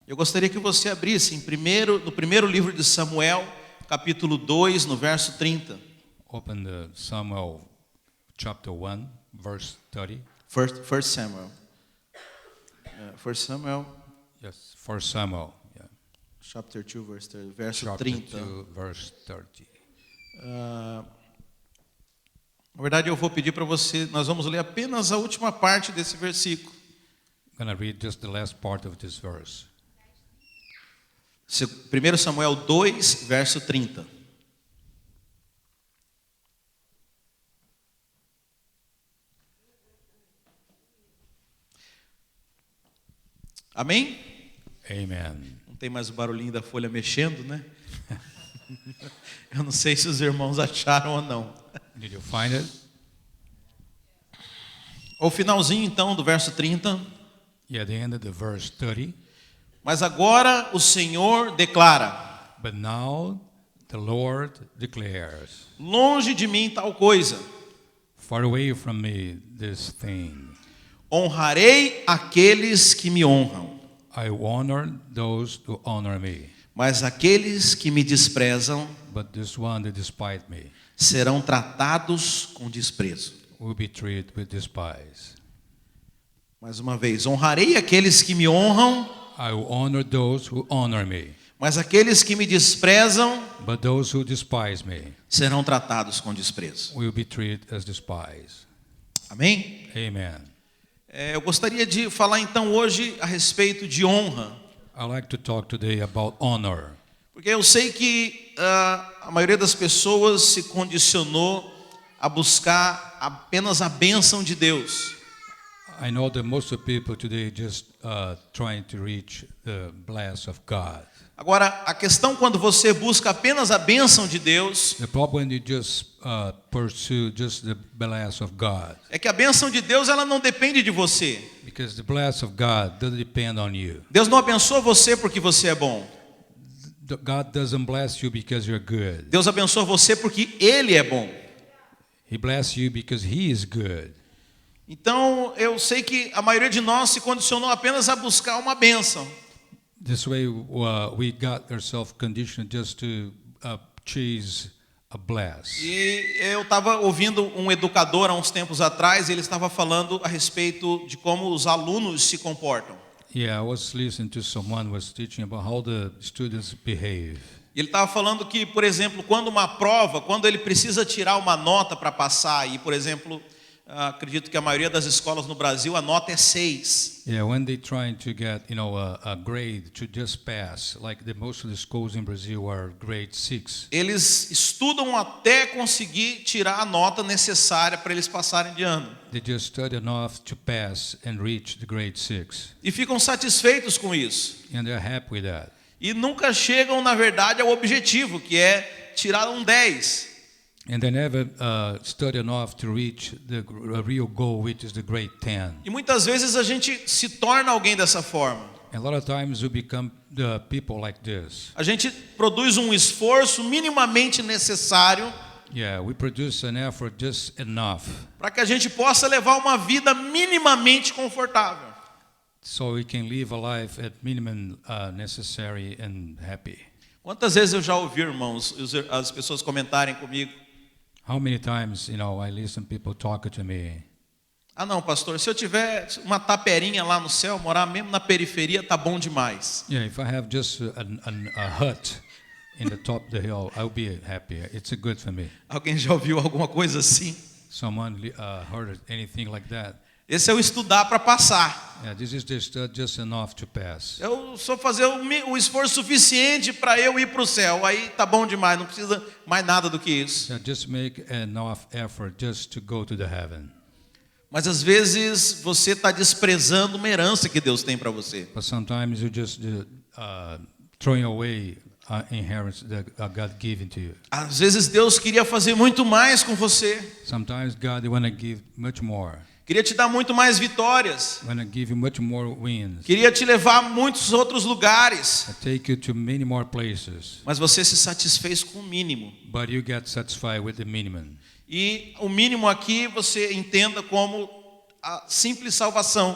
Eu gostaria que você abrisse no primeiro livro de Samuel, capítulo 2, no verso 30. Open the Samuel chapter 1, verse 30. First Samuel. First Samuel, Yes, 1 Samuel. Yeah. chapter 2, verso Chapter 30. 2, verse 30. Na verdade, eu vou pedir para você, nós vamos ler apenas a última parte desse versículo. I'm going to read just the last part of this verse. 1 Samuel 2, verso 30. Amém? Amen. Não tem mais o barulhinho da folha mexendo, né? Eu não sei se os irmãos acharam ou não. Did you find it? O finalzinho então do verso 30. Yeah, the end of the verse 30. Mas agora o Senhor declara: But now the Lord declares, longe de mim tal coisa. far away from me this thing. Honrarei aqueles que me honram, I honor those who honor me, mas aqueles que me desprezam but this one that despise me serão tratados com desprezo. will be treated with despise. Mais uma vez, honrarei aqueles que me honram, I will honor those who honor me, mas aqueles que me desprezam but those who despise me serão tratados com desprezo. will be treated as despise. Amém? Amen. Eu gostaria de falar então hoje a respeito de honra, I like to talk today about honor, porque eu sei que a maioria das pessoas se condicionou a buscar apenas a bênção de Deus. I know that most of people today just trying to reach the bless of God. Agora, a questão quando você busca apenas a bênção de Deus, The problem when you just pursue just the bless of God, é que a bênção de Deus ela não depende de você. because the bless of God doesn't depend on you. Deus não abençoa você porque você é bom. God doesn't bless you because you're good. Deus abençoa você porque Ele é bom. He bless you because He is good. Então, eu sei que a maioria de nós se condicionou apenas a buscar uma bênção. This way, we got ourselves conditioned just to chase a bless. E eu estava ouvindo um educador há uns tempos atrás, e ele estava falando a respeito de como os alunos se comportam. Yeah, I was listening to someone who was teaching about how the students behave. Ele estava falando que, por exemplo, quando ele precisa tirar uma nota para passar, e, por exemplo, acredito que a maioria das escolas no Brasil, a nota é 6. Yeah, when they trying to get, a grade to just pass, like most of the schools in Brazil are grade 6. Eles estudam até conseguir tirar a nota necessária para eles passarem de ano. They just study enough to pass and reach the grade 6. E ficam satisfeitos com isso. And they're happy with that. E nunca chegam, na verdade, ao objetivo, que é tirar um 10. And they never study enough to reach the real goal, which is the grade 10. E muitas vezes a gente se torna alguém dessa forma. A lot of times we become the people like this. A gente produz um esforço minimamente necessário Yeah, we produce an effort just enough para que a gente possa levar uma vida minimamente confortável. so we can live a life at minimum necessary and happy. Quantas vezes eu já ouvi, irmãos, as pessoas comentarem comigo: How many times, I listen people talking to me. ah não, pastor, se eu tiver uma taperinha lá no céu, morar mesmo na periferia, tá bom demais. Yeah, if I have just a hut in the top of the hill, I'll be happy. It's good for me. Alguém já ouviu alguma coisa assim? Someone heard anything like that? Esse é o estudar para passar. Yeah, this is just enough to pass. Eu só fazer o esforço suficiente para eu ir para o céu. Aí tá bom demais, não precisa mais nada do que isso. Yeah, just make enough effort just to go to the heaven. Mas às vezes você está desprezando uma herança que Deus tem para você. But sometimes you just throwing away inheritance that God given to you. Às vezes Deus queria fazer muito mais com você. Sometimes God want to give much more. Queria te dar muito mais vitórias. Want to give you much more wins. Queria te levar a muitos outros lugares. Take you to many more places. Mas você se satisfez com o mínimo. But you get satisfied with the minimum. E o mínimo aqui você entenda como a simples salvação.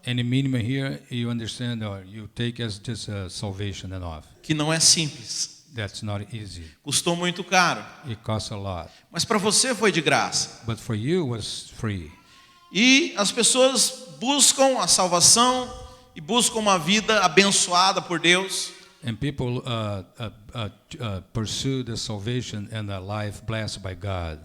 any minimum here, you understand, or you take as just salvation enough. que não é simples. That's not easy. Custou muito caro. It costs a lot. Mas para você foi de graça. But for you, it was free. E as pessoas buscam a salvação e buscam uma vida abençoada por Deus. And people pursue the salvation and a life blessed by God.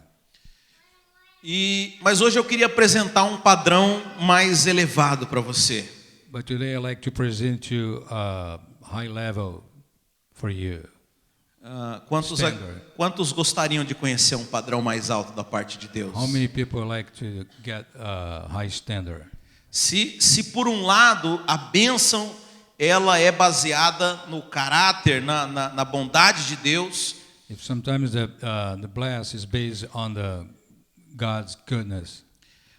Mas hoje eu queria apresentar um padrão mais elevado para você. But today I'd like to present you a high level for you. Quantos gostariam de conhecer um padrão mais alto da parte de Deus? How many people like to get a high standard? Se por um lado a bênção ela é baseada no caráter, na bondade de Deus. If sometimes the bless is based on the God's goodness.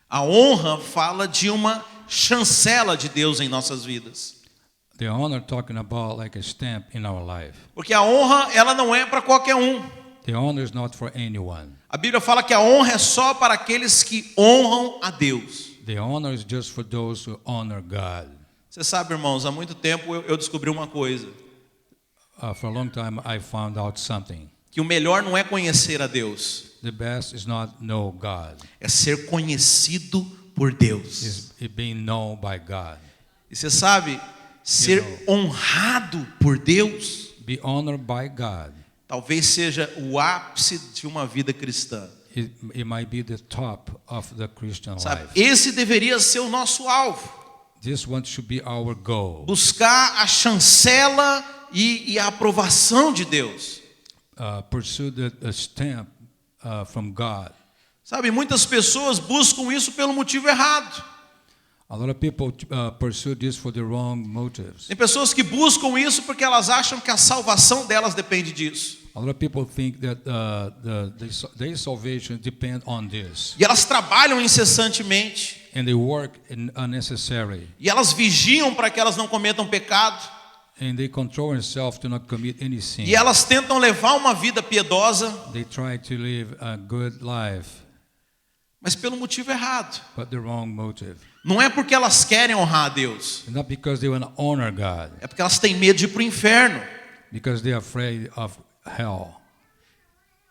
A honra fala de uma chancela de Deus em nossas vidas. The honor talking about like a stamp in our life. Porque a honra ela não é para qualquer um. The honor is not for anyone. A Bíblia fala que a honra é só para aqueles que honram a Deus. The honor is just for those who honor God. Você sabe, irmãos, há muito tempo eu descobri uma coisa. For a long time I found out something. Que o melhor não é conhecer a Deus. The best is not know God. É ser conhecido por Deus. Is being known by God. E você sabe, ser honrado por Deus. Be honored by God. Talvez seja o ápice de uma vida cristã. It might be the top of the Christian Sabe, life. esse deveria ser o nosso alvo. This one should be our goal. Buscar a chancela e a aprovação de Deus. Pursue the stamp from God. Sabe, muitas pessoas buscam isso pelo motivo errado. A lot of people pursue this for the wrong motives. Tem pessoas que buscam isso porque elas acham que a salvação delas depende disso. A lot of people think that their salvation depend on this. E elas trabalham incessantemente. And they work unnecessary. E elas vigiam para que elas não cometam pecado. And they control themselves to not commit any sin. E elas tentam levar uma vida piedosa. They try to live a good life. Mas pelo motivo errado. But the wrong motive. Não é porque elas querem honrar a Deus. Not because they want to honor God. É porque elas têm medo de ir para o inferno. Because they are afraid of hell.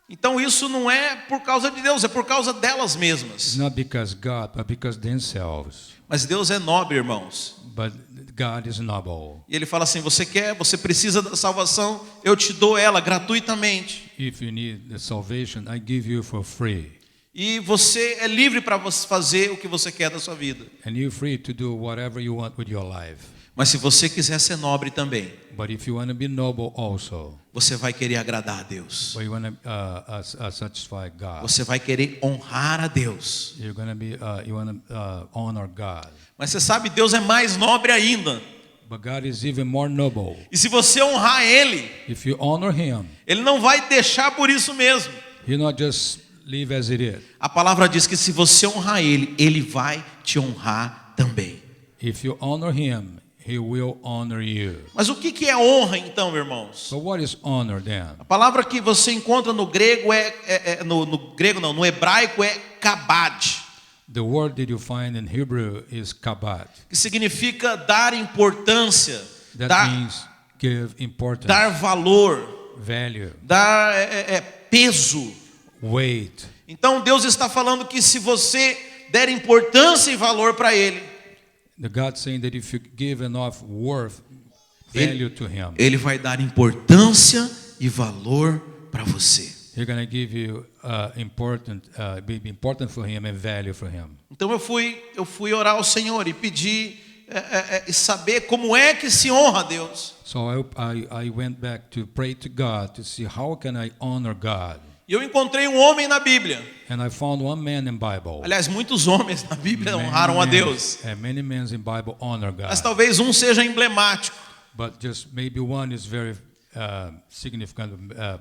Então isso não é por causa de Deus, é por causa delas mesmas. It's not because God, but because themselves. Mas Deus é nobre, irmãos. But God is noble. E Ele fala assim: você precisa da salvação, eu te dou ela gratuitamente. If you need the salvation, I give you for free. E você é livre para fazer o que você quer da sua vida. And you're free to do whatever you want with your life. Mas se você quiser ser nobre também, But if you want to be noble also, você vai querer agradar a Deus. or you want to satisfy God, Você vai querer honrar a Deus. you're going to be you want to honor God. Mas você sabe, Deus é mais nobre ainda. But God is even more noble. E se você honrar Ele, If you honor Him, Ele não vai deixar por isso mesmo. He not just leave as it is. A palavra diz que se você honrar Ele, Ele vai te honrar também. If you honor Him, He will honor you. Mas o que é honra então, irmãos? So what is honor then? A palavra que você encontra no grego no hebraico é kabad, The word that you find in Hebrew is kabad. que significa dar importância, That means give importance, dar valor, value, dar peso. weight. Então Deus está falando que se você der importância e valor para Ele, The God saying that if you give enough worth, value to Him, Ele vai dar importância e valor para você. He's going to give you be important for Him and value for Him. Então eu fui orar ao Senhor e pedir e saber como é que se honra a Deus. So I went back to pray to God to see how can I honor God. E eu encontrei um homem na Bíblia. And I found one man in Bible. Aliás, muitos homens na Bíblia honraram a Deus. Many men in Bible honor God. Mas talvez um seja emblemático. But just maybe one is very significant,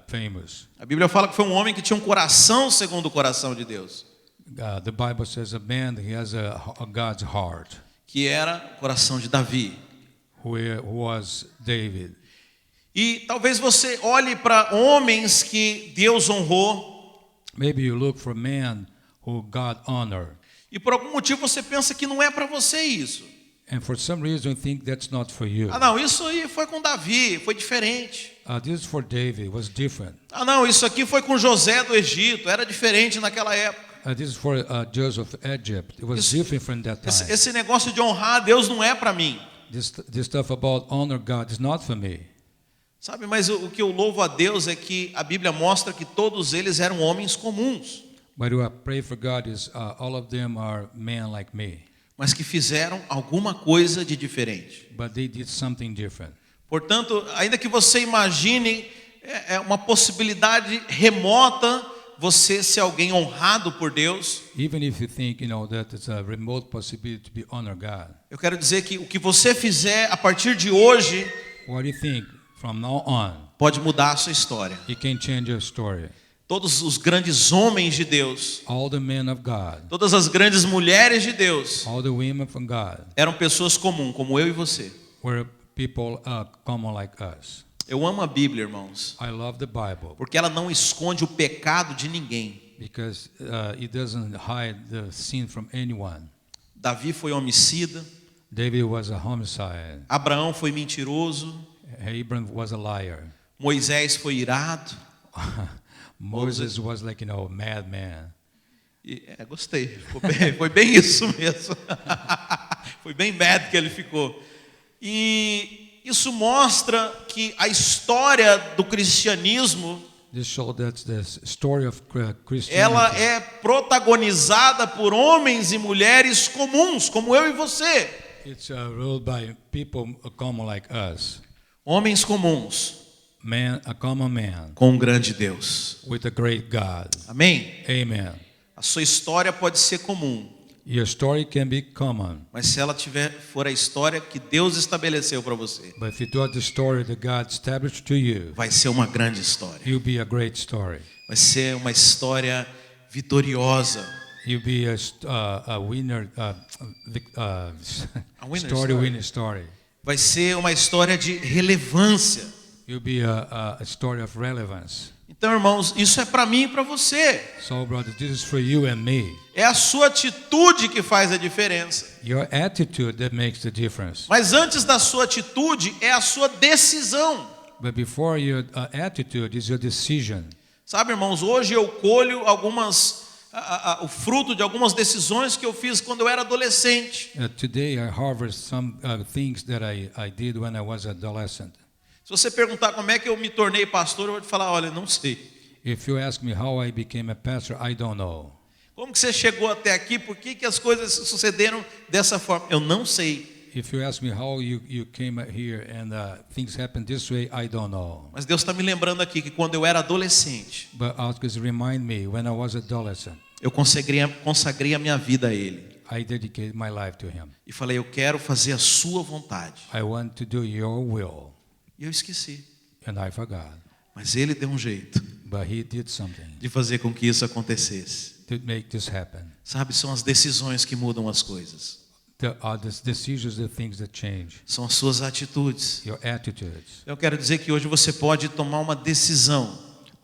famous. A Bíblia fala que foi um homem que tinha um coração segundo o coração de Deus. The Bible says a man he has a God's heart. Que era o coração de Davi. Who was David. E talvez você olhe para homens que Deus honrou. Maybe you look for men who God honored. E por algum motivo você pensa que não é para você isso. And for some reason, you think that's not for you. Ah, não, isso aí foi com Davi, foi diferente. This is for David, was different. Ah, não, isso aqui foi com José do Egito, era diferente naquela época. This is for Joseph Egypt. It was Isso- different from that time. Esse negócio de honrar a Deus não é para mim. This stuff about honor God is not for me. Sabe, mas o que eu louvo a Deus é que a Bíblia mostra que todos eles eram homens comuns, But what I pray for God is all of them are men like me. mas que fizeram alguma coisa de diferente. But they did something different. Portanto, ainda que você imagine uma possibilidade remota você ser alguém honrado por Deus, Even if you think, that it's a remote possibility to be honor God. eu quero dizer que o que você fizer a partir de hoje What do you think? From now on, pode mudar a sua história. you can change your story. Todos os grandes homens de Deus, All the men of God, todas as grandes mulheres de Deus, all the women from God, eram pessoas comuns, como eu e você. were people common like us. Eu amo a Bíblia, irmãos, I love the Bible porque ela não esconde o pecado de ninguém. because it doesn't hide the sin from anyone. Davi foi homicida, David was a homicide. Abraão foi mentiroso, Abraham was a liar. Moisés foi irado. Moses was like, madman. Gostei, foi bem isso mesmo. Foi bem mad que ele ficou. E isso mostra que a história do cristianismo, This shows that the story of Christianity, ela é protagonizada por homens e mulheres comuns, como eu e você. it's ruled by people common like us. Homens comuns A common man com um grande Deus. with a great God. Amém? Amen. A sua história pode ser comum, Your story can be common, mas se ela for a história que Deus estabeleceu para você, but if you do the story that God established to you, vai ser uma grande história. you'll be a great story. Vai ser uma história vitoriosa. You'll be a winner, winner story story. winning story. Vai ser uma história de relevância. You'll be a story of relevance. Então, irmãos, isso é para mim e para você. So, brother, this is for you and me. É a sua atitude que faz a diferença. Your attitude that makes the difference. Mas antes da sua atitude é a sua decisão. But before your attitude is your decision. Sabe, irmãos, hoje eu colho o fruto de algumas decisões que eu fiz quando eu era adolescente. Today I harvest some things that I did when I was adolescent. Se você perguntar como é que eu me tornei pastor, eu vou te falar, olha, não sei. If you ask me how I became a pastor, I don't know. Como que você chegou até aqui? Por que as coisas sucederam dessa forma? Eu não sei. If you ask me how you came here and things happened this way, I don't know. Mas Deus está me lembrando aqui que quando eu era adolescente, But always remind me, when I was adolescent, eu consagrei a minha vida a Ele. I dedicated my life to Him. E falei, eu quero fazer a sua vontade. I want to do Your will. E eu esqueci. And I forgot. Mas Ele deu um jeito But He did something de fazer com que isso acontecesse. to make this happen. Sabe, são as decisões que mudam as coisas. There are the decisions, the things that change. São as suas atitudes. Your attitudes. Eu quero dizer que hoje você pode tomar uma decisão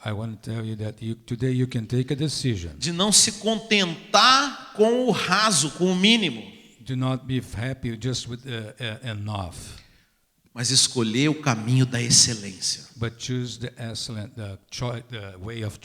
I want to tell you that today you can take a decision. de não se contentar com o raso, com o mínimo, Do not be happy just with enough, mas escolher o caminho da excelência. but choose the excellent, the way of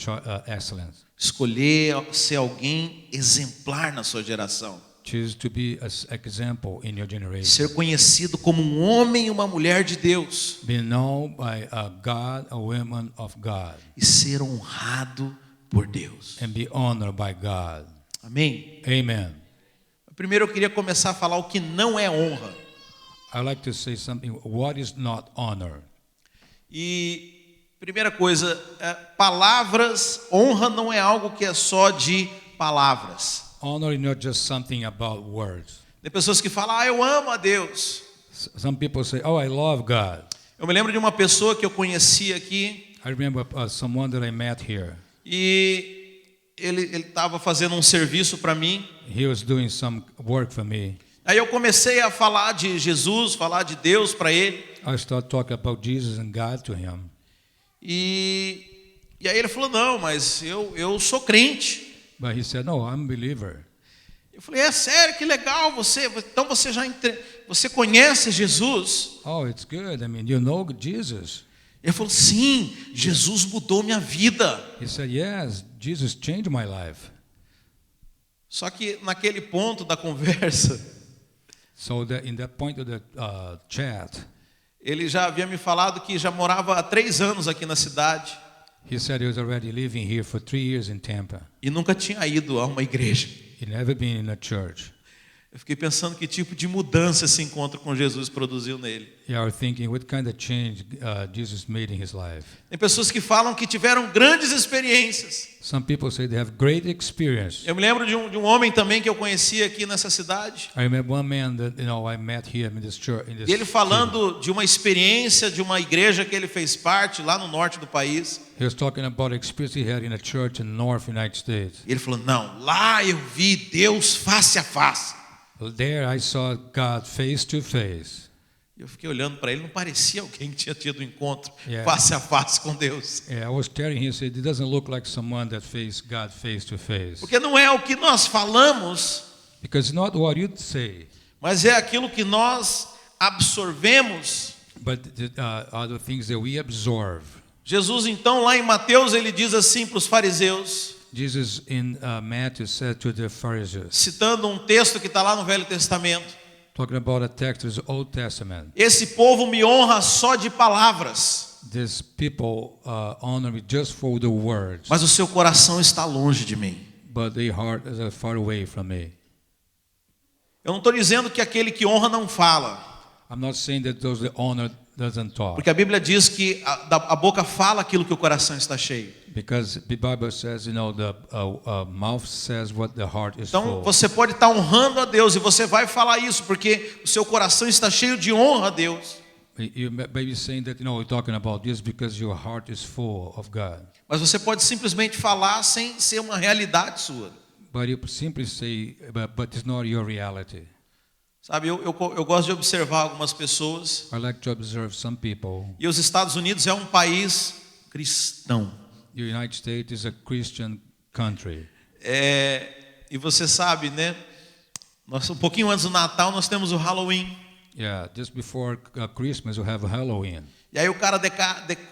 excellence. Escolher ser alguém exemplar na sua geração. Choose to be an example in your generation. Ser conhecido como um homem e uma mulher de Deus. Be known by a God, a woman of God, E ser honrado por Deus. and be honored by God. Amém? Amen. Primeiro eu queria começar a falar o que não é honra. I like to say something. What is not honor? E primeira coisa, honra não é algo que é só de palavras. Honor is not just something about words. Tem pessoas que falam, eu amo a Deus. Some people say, "Oh, I love God." Eu me lembro de uma pessoa que eu conheci aqui I remember someone that I met here. e ele estava fazendo um serviço para mim. He was doing some work for me. Aí eu comecei a falar de Jesus, falar de Deus para ele. I started talking about Jesus and God to him. E aí ele falou, não, mas eu sou crente. But he said, "No, I'm a believer." Eu falei, é sério, que legal, então você conhece Jesus? Oh, it's good. I mean, you know Jesus. Ele falou, sim, Jesus mudou minha vida. He said, yes, Jesus changed my life. Só que naquele ponto da conversa, So in that point of the chat, ele já havia me falado que já morava há 3 anos aqui na cidade he said he was already living here for 3 years in Tampa. e nunca tinha ido a uma igreja. He never been in a church. Eu fiquei pensando que tipo de mudança esse encontro com Jesus produziu nele. Yeah, I was thinking, what kind of change Jesus made in his life? Tem pessoas que falam que tiveram grandes experiências. Some people say they have great experience. Eu me lembro de um homem também que eu conhecia aqui nessa cidade. I remember one man that I met here in this church. E ele falando de uma experiência de uma igreja que ele fez parte lá no norte do país. He was talking about the experience he had in a church in the North United States. E ele falou, não, lá eu vi Deus face a face. There I saw God face to face. Eu fiquei olhando para ele, não parecia alguém que tinha tido um encontro Yeah. face a face com Deus. Yeah, I was staring here and said, it doesn't look like someone that faced God face to face. Porque não é o que nós falamos, Because it's not what you say, mas é aquilo que nós absorvemos. but are the things that we absorb. Jesus, então, lá em Mateus, ele diz assim para os fariseus, Jesus in Matthew said to the Pharisees, citando um texto que está lá no Velho Testamento, talking about a text of the Old Testament. esse povo me honra só de palavras, These people honor me just for the words, mas o seu coração está longe de mim. but their heart is far away from me. Eu não estou dizendo que aquele que honra não fala, I'm not saying that those that honor doesn't talk, porque a Bíblia diz que a boca fala aquilo que o coração está cheio. because the Bible says, the mouth says what the heart is Então full. você pode estar honrando a Deus e você vai falar isso porque o seu coração está cheio de honra a Deus. You may be saying that we're talking about this because your heart is full of God. Mas você pode simplesmente falar sem ser uma realidade sua. But you simply say, but it's not your reality. Sabe, eu gosto de observar algumas pessoas. I like to observe some people. E os Estados Unidos é um país cristão. The United States is a Christian country. E você sabe, né? Um pouquinho antes do Natal nós temos o Halloween. Yeah, just before Christmas we have Halloween. E aí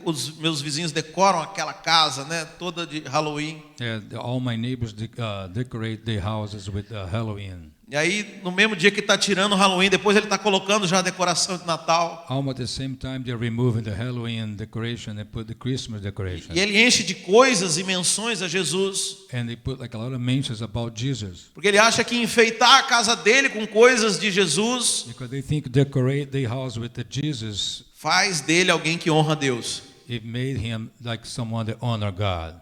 os meus vizinhos decoram aquela casa, né? Toda de Halloween. Yeah, all my neighbors decorate their houses with Halloween. E aí, no mesmo dia que está tirando o Halloween, depois ele está colocando já a decoração de Natal. Almost at the same time they're removing the Halloween decoration and put the Christmas decoration. E ele enche de coisas e menções a Jesus. And they put like a lot of mentions about Jesus. Porque ele acha que enfeitar a casa dele com coisas de Jesus Because they think decorate their house with the Jesus, faz dele alguém que honra a Deus. it made him like someone that honor God.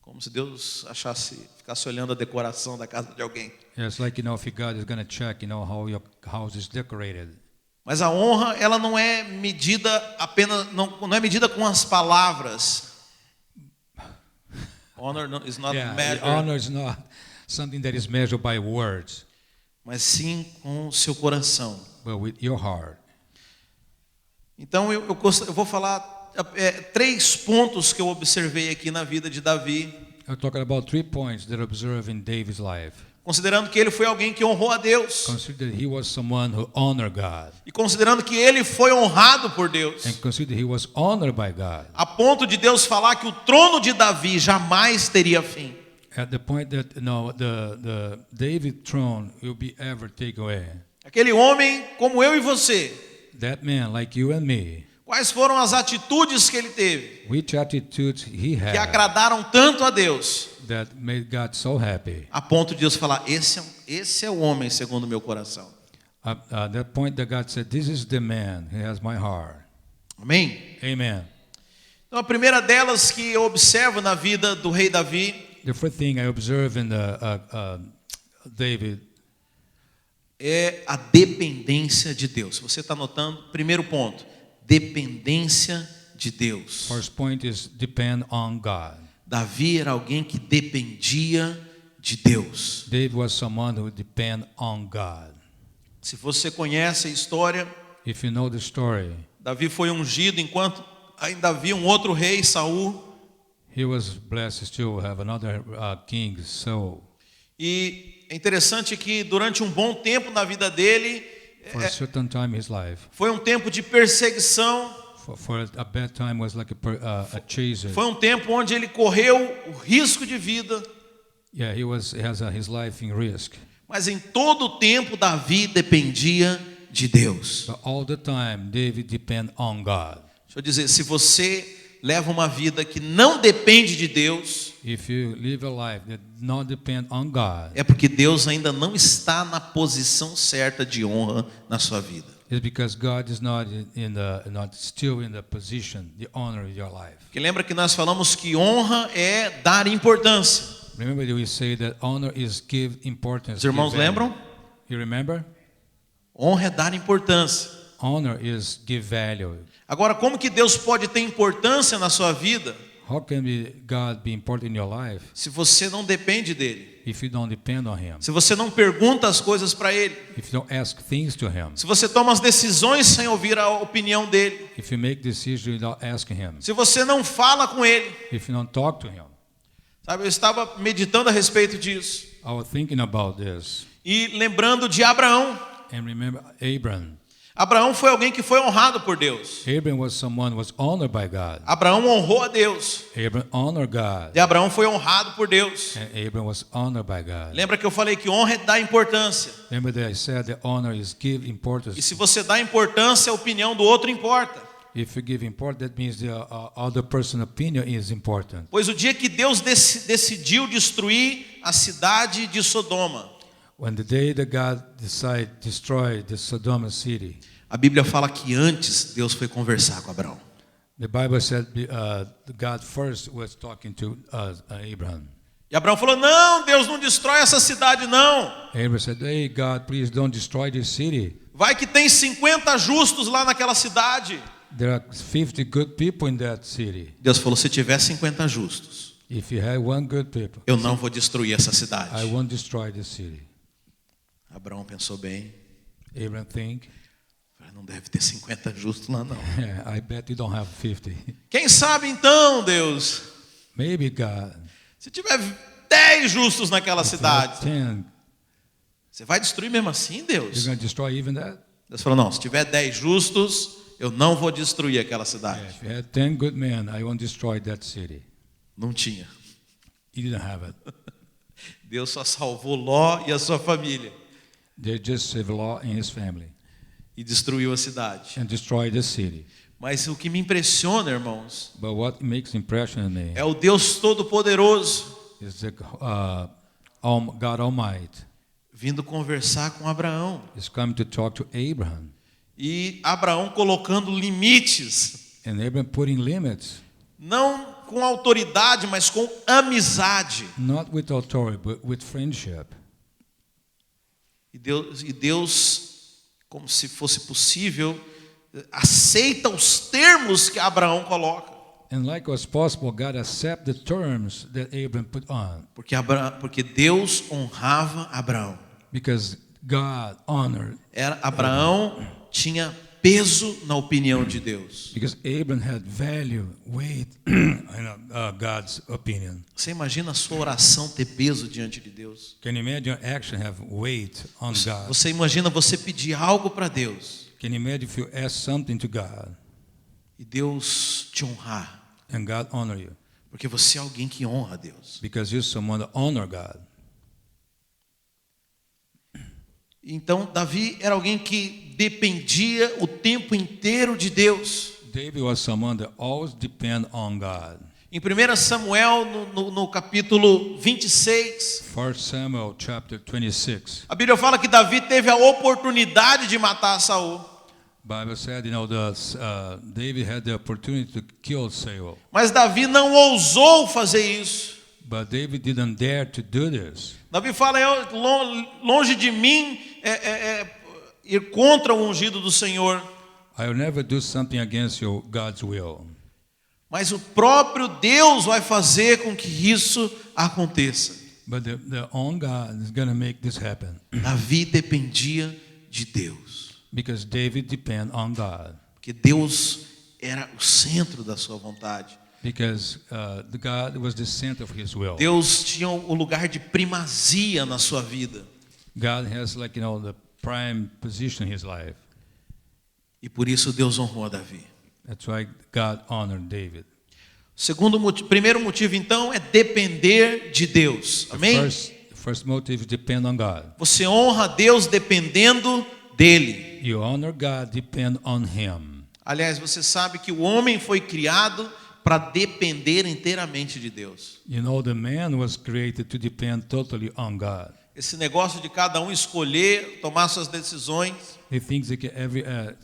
Como se Deus ficasse olhando a decoração da casa de alguém. Yeah, it's like, if God is going to check, how your house is decorated. Mas a honra, ela não é medida apenas, não é medida com as palavras. Honor is not measured, Honor is not something that is measured by words, mas sim com o seu coração. but with your heart. Então eu vou falar 3 pontos que eu observei aqui na vida de Davi, I'm talking about 3 points that I observe in David's life. considerando que ele foi alguém que honrou a Deus, Consider he was someone who honored God, e considerando que ele foi honrado por Deus, and consider he was honored by God. a ponto de Deus falar que o trono de Davi jamais teria fim. At the point that the David throne will be ever taken away. Aquele homem como eu e você, That man, like you and me, quais foram as atitudes que ele teve which attitudes he que had agradaram tanto a Deus, that made God so happy. a ponto de Deus falar, esse é o homem segundo o meu coração. That point that God said, this is the man who has my heart. Amém? Amen. Então a primeira delas que eu observo na vida do rei Davi The first thing I observe in David é a dependência de Deus. Você está notando? Primeiro ponto, dependência de Deus. first point is depend on God. Davi era alguém que dependia de Deus. David was someone who depend on God. Se você conhece a história, If you know the story, Davi foi ungido enquanto ainda havia um outro rei, Saul. he was blessed to have another king, Saul. E é interessante que durante um bom tempo na vida dele, For a certain time in his life, foi um tempo de perseguição, for a bad time was like a chaser. foi um tempo onde ele correu o risco de vida, Yeah, he has his life in risk. mas em todo o tempo Davi dependia de Deus. But all the time, David depend on God. Deixa eu dizer, se você leva uma vida que não depende de Deus, If you live a life that not depend on God, é porque Deus ainda não está na posição certa de honra na sua vida. it's because God is not not still in the position, the honor in your life. Porque lembra que nós falamos que honra é dar importância. Remember that we say that honor is give importance. Os irmãos give value. lembram? You remember? Honra é dar importância. Honor is give value. Agora, como que Deus pode ter importância na sua vida How can God be important in your life se você não depende dele? if you don't depend on Him? Se você não pergunta as coisas para ele? If you don't ask things to Him? Se você toma as decisões sem ouvir a opinião dele? If you make decisions without asking Him? Se você não fala com ele? If you don't talk to Him? Sabe, eu estava meditando a respeito disso I was thinking about this e lembrando de Abraão. and remember Abraham. Abraão foi alguém que foi honrado por Deus. Abraham was someone who was honored by God. Abraão honrou a Deus. Abraham honored God. E Abraão foi honrado por Deus. And Abraham was honored by God. Lembra que eu falei que honra é dar importância. Remember that I said that honor is give importance. E se você dá importância, a opinião do outro importa. If you give importance, that means the other person's opinion is important. Pois o dia que Deus decidiu destruir a cidade de Sodoma, When the day that God decided to destroy the Sodom city, a Bíblia fala que antes Deus foi conversar com Abraão. the Bible said God first was talking to Abraham. E Abraão falou: não, Deus não destrói essa cidade não. Abraham said, "Hey God, please don't destroy this city. Vai que tem 50 justos lá naquela cidade. There are 50 good people in that city. Deus falou: se tiver 50 justos, If you have one good people, eu não vou destruir essa I cidade. won't destroy the city." Abraão pensou bem. Abraham think, Não deve ter 50 justos lá não. I bet you don't have 50. Quem sabe então, Deus, Maybe God, se tiver 10 justos naquela if you have cidade, 10, você vai destruir mesmo assim, you're Deus? going to destroy even that? Deus falou: não, se tiver 10 justos, eu não vou destruir aquela cidade. If you had 10 good men, I won't destroy that city. Não tinha. He didn't have it. Deus só salvou Ló e a sua família They just saved Lot and his family e destruiu a cidade. and destroyed the city. Mas o que me impressiona, irmãos, But what makes impression on me é o Deus Todo-Poderoso is the God Almighty vindo conversar com Abraão. is coming to talk to Abraham. E Abraão colocando limites, And Abraham putting limits, não com autoridade, mas com amizade. not with authority, but with friendship. E Deus, como se fosse possível, aceita os termos que Abraão coloca. And like was possible, God accept the terms that Abraham put on. Porque Deus honrava Abraão. Because God honored, Abraão tinha peso na opinião de Deus. because Abraham had value, weight in God's opinion. Você imagina a sua oração ter peso diante de Deus? Can you imagine your action have weight on God? Você imagina você pedir algo para Deus Can you imagine if you ask something to God e Deus te honrar? and God honor you? Porque você é alguém que honra a Deus. Because you're someone that honor God. Então, Davi era alguém que dependia o tempo inteiro de Deus. David was someone that always depend on God. Em 1 Samuel, no capítulo 26, 1 Samuel chapter 26. a Bíblia fala que Davi teve a oportunidade de matar Saul. Bible said, David had the opportunity to kill Saul, Mas Davi não ousou fazer isso. but David didn't dare to do this. Davi fala: longe de mim ir contra o ungido do Senhor. I will never do something against God's will. Mas o próprio Deus vai fazer com que isso aconteça. But the own God is going to make this happen. Davi dependia de Deus. Because David depend on God. Porque Deus era o centro da sua vontade. because the God was the center of His will. Deus tinha o lugar de primazia na sua vida. God has the prime position in His life. E por isso Deus honrou a Davi. That's why God honored David. Primeiro motivo, então, é depender de Deus. Amém? The first motive is depend on God. Você honra a Deus dependendo dele. You honor God, depend on Him. Aliás, você sabe que o homem foi criado para depender inteiramente de Deus. You know, the man was created to depend totally on God. Esse negócio de cada um escolher, tomar suas decisões, He thinks that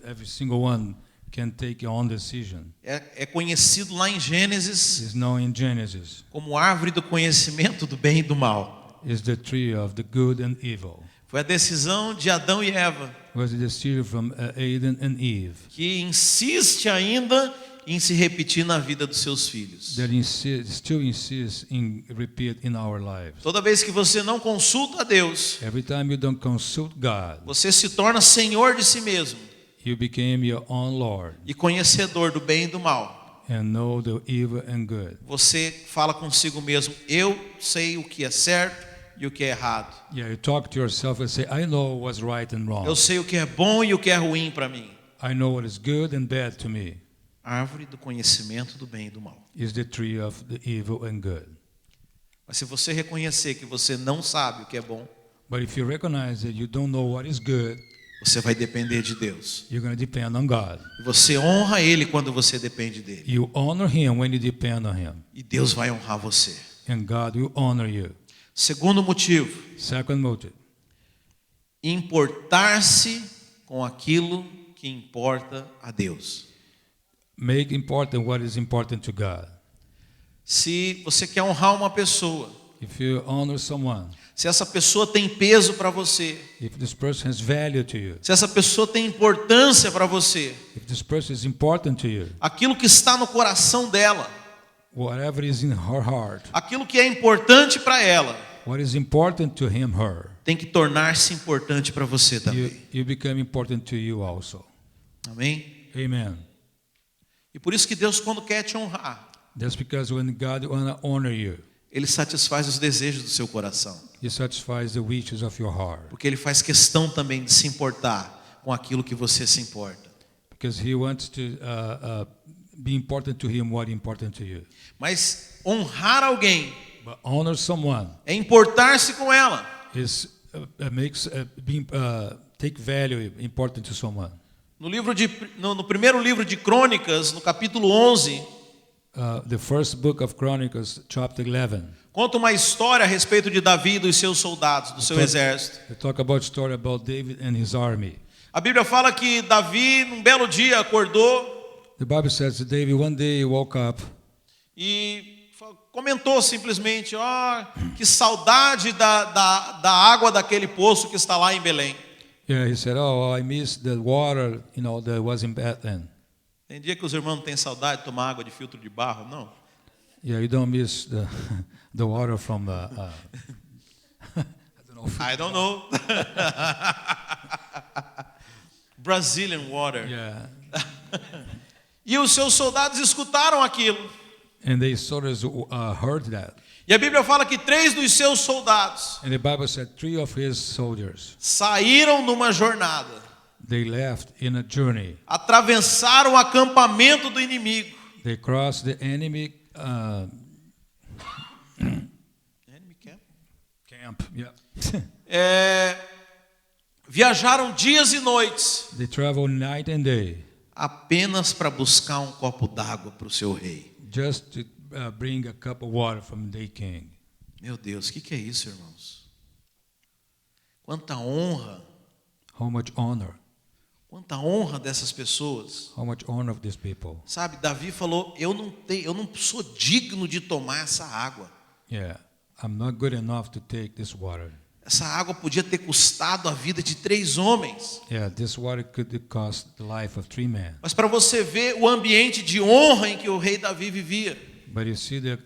every single one can take your own decision. é conhecido lá em Gênesis It's known in Genesis. como árvore do conhecimento do bem e do mal. It's the tree of the good and evil. Foi a decisão de Adão e Eva, It was the decision from Adam and Eve que insiste ainda em se repetir na vida dos seus filhos. that still insists in repeat in our lives. Toda vez que você não consulta a Deus, Every time you don't consult God, você se torna senhor de si mesmo you became your own Lord e conhecedor do bem e do mal. and know the evil and good. Você fala consigo mesmo: eu sei o que é certo e o que é errado. Yeah, you talk to yourself and say, I know what's right and wrong. Eu sei o que é bom e o que é ruim para mim. I know what is good and bad to me. Árvore do conhecimento do bem e do mal. Is the tree of the evil and good. Mas se você reconhecer que você não sabe o que é bom, But if you recognize that you don't know what is good, você vai depender de Deus. you're going to depend on God. E você honra Ele quando você depende dele. You honor Him when you depend on Him. E Deus vai honrar você. And God will honor you. Segundo motivo, Second motive, importar-se com aquilo que importa a Deus. make important what is important to God. Se você quer honrar uma pessoa, If you honor someone, se essa pessoa tem peso para você, if this person has value to you, se essa pessoa tem importância para você, if this person is important to you, aquilo que está no coração dela, whatever is in her heart, aquilo que é importante para ela, what is important to him, her, tem que tornar-se importante para você também. you become important to you also. Amém? Amen. E por isso que Deus, quando quer te honrar, That's because when God wanna honor you, Ele satisfaz os desejos do seu coração. He satisfies the wishes of your heart. Porque Ele faz questão também de se importar com aquilo que você se importa. Because He wants to be important to Him what important to you. Mas honrar alguém But honor someone é importar-se com ela. is makes take value important to someone. No primeiro livro de Crônicas, no capítulo 11, The first book of Chronicles, chapter 11. conta uma história a respeito de Davi e dos seus soldados, do seu exército. We talk about story about David and his army. A Bíblia fala que Davi, num belo dia, acordou The Bible says that David one day woke up e comentou simplesmente: que saudade da água daquele poço que está lá em Belém. Yeah, he said, "Oh, I miss the water, that was in Bethlehem." Tem dia que os irmãos não têm saudade de tomar água de filtro de barro, não? Yeah, you don't miss the water from I don't know. Brazilian water. Yeah. E os seus soldados escutaram aquilo. And they sort of heard that. E a Bíblia fala que 3 dos seus soldados And the Bible said 3 of his soldiers, saíram numa jornada, they left in a journey. atravessaram o acampamento do inimigo. They crossed the enemy camp. Yeah. Viajaram dias e noites They traveled night and day apenas para buscar um copo d'água para o seu rei. just to bring a cup of water from the king. Meu Deus, o que é isso, irmãos? Quanta honra, How much honor. quanta honra dessas pessoas. How much honor of these people. Sabe, Davi falou: eu não sou digno de tomar essa água. Yeah, I'm not good enough to take this water. Essa água podia ter custado a vida de 3 homens. Yeah, this water could cost the life of 3 men. Mas para você ver o ambiente de honra em que o rei Davi vivia. But you see the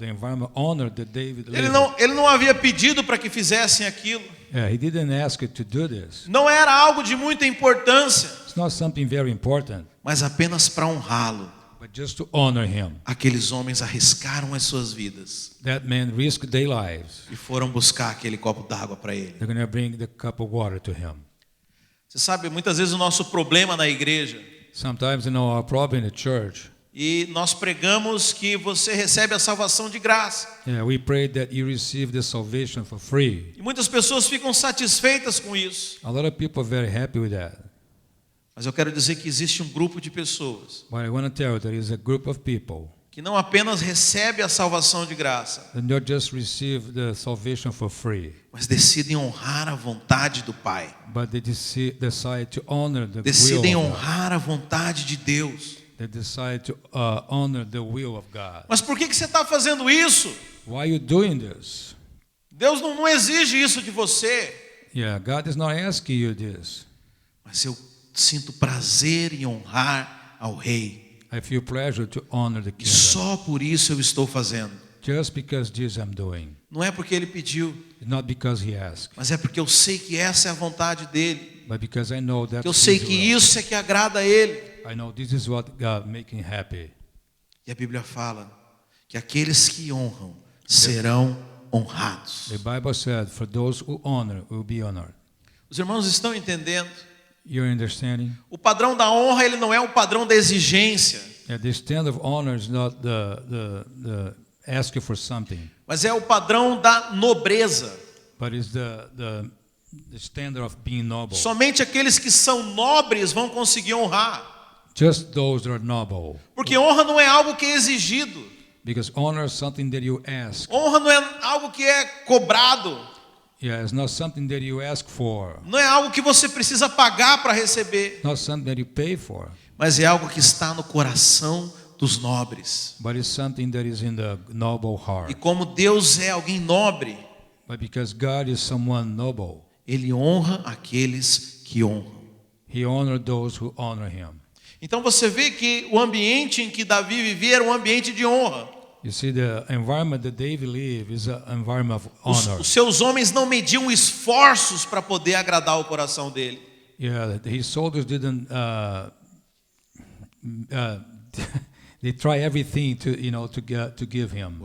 environment honor that David lived. Ele não havia pedido para que fizessem aquilo. Yeah, he didn't ask it to do this. Não era algo de muita importância, It's not something very important, mas apenas para honrá-lo. but just to honor him. aqueles homens arriscaram as suas vidas That man risked their lives. e foram buscar aquele copo d'água para ele. They're going to bring the cup of water to him. Você sabe, muitas vezes o nosso problema na igreja, Sometimes, our problem in the church, e nós pregamos que você recebe a salvação de graça. we pray that you receive the salvation for free. E muitas pessoas ficam satisfeitas com isso. A lot of people are very happy with that. Mas eu quero dizer que existe um grupo de pessoas But I want to tell you there is a group of people que não apenas recebe a salvação de graça, that not just receive the salvation for free, mas decidem honrar a vontade do Pai. but they decide to honor the Decidem will of God. honrar a vontade de Deus. They decide to honor the will of God. Mas por que você está fazendo isso? Why are you doing this? Deus não exige isso de você. Yeah, God is not asking you this. Mas eu sinto prazer em honrar ao Rei. I feel pleasure to honor the E King. só por isso eu estou fazendo. Just because this I'm doing. Não é porque Ele pediu, Not because He asked, mas é porque eu sei que essa é a vontade dEle. but because I know that Que eu sei que isso é que agrada a Ele. I know this is what God making happy. E a Bíblia fala que aqueles que honram serão honrados. The Bible said, for those who honor will be honored. Os irmãos estão entendendo? You're understanding? O padrão da honra, ele não é o padrão da exigência, Yeah, the stand of honor is not the asking for something, mas é o padrão da nobreza. but it's the standard of being noble. Somente aqueles que são nobres vão conseguir honrar. Just those that are noble. Porque honra não é algo que é exigido. Because honor is something that you ask. Honra não é algo que é cobrado. Yeah, it's not something that you ask for. Não é algo que você precisa pagar para receber. Not something that you pay for. Mas é algo que está no coração dos nobres. But it's something that is in the noble E heart. como Deus é alguém nobre, But because God is someone noble, Ele honra aqueles que honram. He honors those who honor Him. Então você vê que o ambiente em que Davi vivia era um ambiente de honra. You see, the environment that David lived is an environment of honor. Os seus homens não mediam esforços para poder agradar o coração dele. Yeah, his soldiers didn't. They try everything to give him.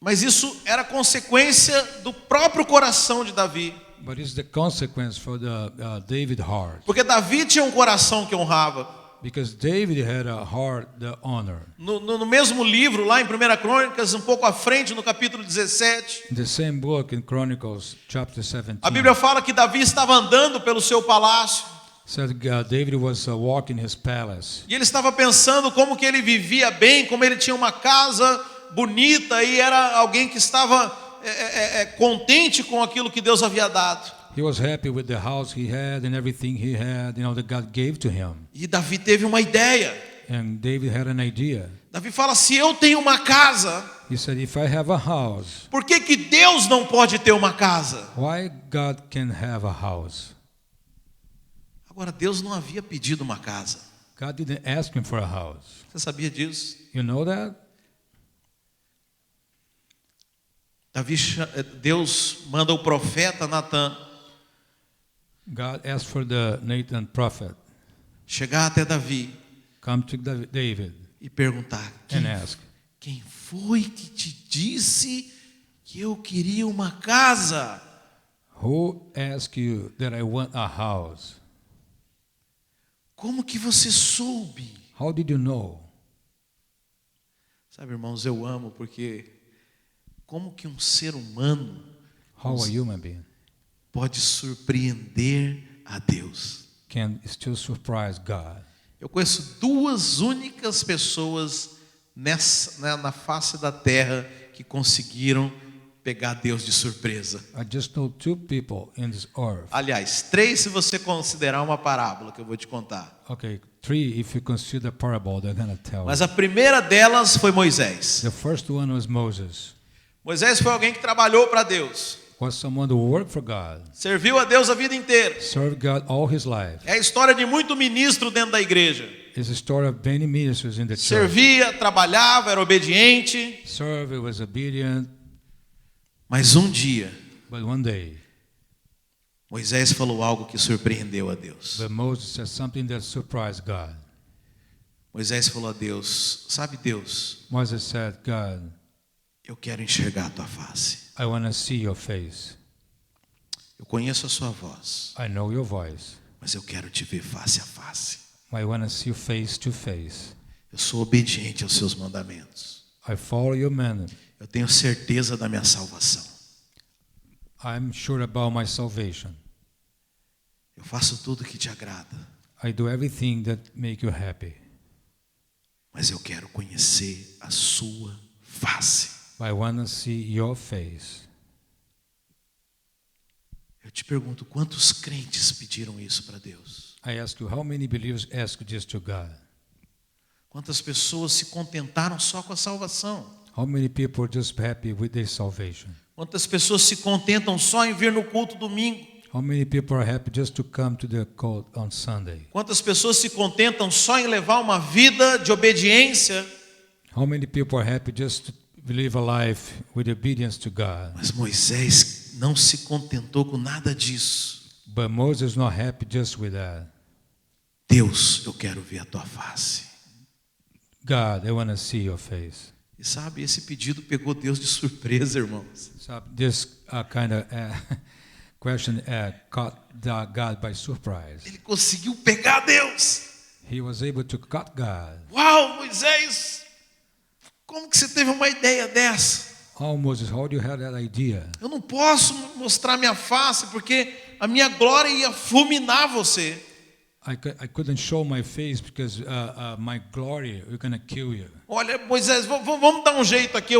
Mas isso era consequência do próprio coração de Davi. But it's the consequence for the David heart, Porque Davi tinha um coração que honrava. because David had a heart that honor. No mesmo livro, lá em 1 Crônicas, um pouco à frente, no capítulo 17, In the same book in Chronicles, chapter 17, a Bíblia fala que Davi estava andando pelo seu palácio. said David was walking his palace. E ele estava pensando como que ele vivia bem, como ele tinha uma casa bonita e era alguém que estava contente com aquilo que Deus havia dado. He was happy with the house he had and everything he had, that God gave to him. E Davi teve uma ideia. And David had an idea. Davi fala, se eu tenho uma casa, He said, if I have a house, por que que Deus não pode ter uma casa? why God can have a house? Agora, Deus não havia pedido uma casa. God didn't ask him for a house. Você sabia disso? You know that? Deus manda o profeta Natan God asked for the Nathan prophet, chegar até Davi come to David e perguntar, and ask, quem foi que te disse que eu queria uma casa? who asked you that I want a house? Como que você soube? How did you know? Sabe, irmãos, eu amo porque como que um ser humano How a human being pode surpreender a Deus? can still surprise God? Eu conheço duas únicas pessoas na face da terra que conseguiram pegar Deus de surpresa. I just know two people in this earth. Aliás, três se você considerar uma parábola que eu vou te contar. Okay, three if you consider parable, they're going to tell Mas you. a primeira delas foi Moisés. The first one was Moses. Moisés foi alguém que trabalhou para Deus. Was someone who worked for God, Serviu a Deus a vida inteira. served God all his life. É a história de muito ministro dentro da igreja. It's a story of many ministers in the church. Servia, trabalhava, era obediente. Served, was obedient, Mas um dia, but one day, Moisés falou algo que surpreendeu a Deus. but Moses said something that surprised God. Moisés falou a Deus, sabe Deus, Moses said, God, eu quero enxergar a tua face. I want to see your face. Eu conheço a sua voz, I know your voice. mas eu quero te ver face a face. I want to see you face to face. Eu sou obediente aos seus mandamentos. I follow your mandate. Eu tenho certeza da minha salvação. I'm sure about my salvation. Eu faço tudo que te agrada, I do everything that make you happy. mas eu quero conhecer a sua face. I want to see your face. Eu te pergunto, quantos crentes pediram isso para Deus? I ask you, how many believers ask this to God? Quantas pessoas se contentaram só com a salvação? How many people are just happy with their salvation? Quantas pessoas se contentam só em vir no culto domingo? How many people are happy just to come to the cult on Sunday? Quantas pessoas se contentam só em levar uma vida de obediência? How many people are happy just to live a life with obedience to God? Mas Moisés não se contentou com nada disso. But Moses is not happy just with that. Deus, eu quero ver a tua face. God, I want to see your face. E sabe, esse pedido pegou Deus de surpresa, irmãos. So this kind of question caught God by surprise. Ele conseguiu pegar Deus. He was able to cut God. Uau, Moisés, como que você teve uma ideia dessa? Oh, Moses, how do you have that idea? Eu não posso mostrar minha face porque a minha glória ia fulminar você. I couldn't show my face because my glory is going to kill you. Olha, Moisés, vamos dar um jeito aqui.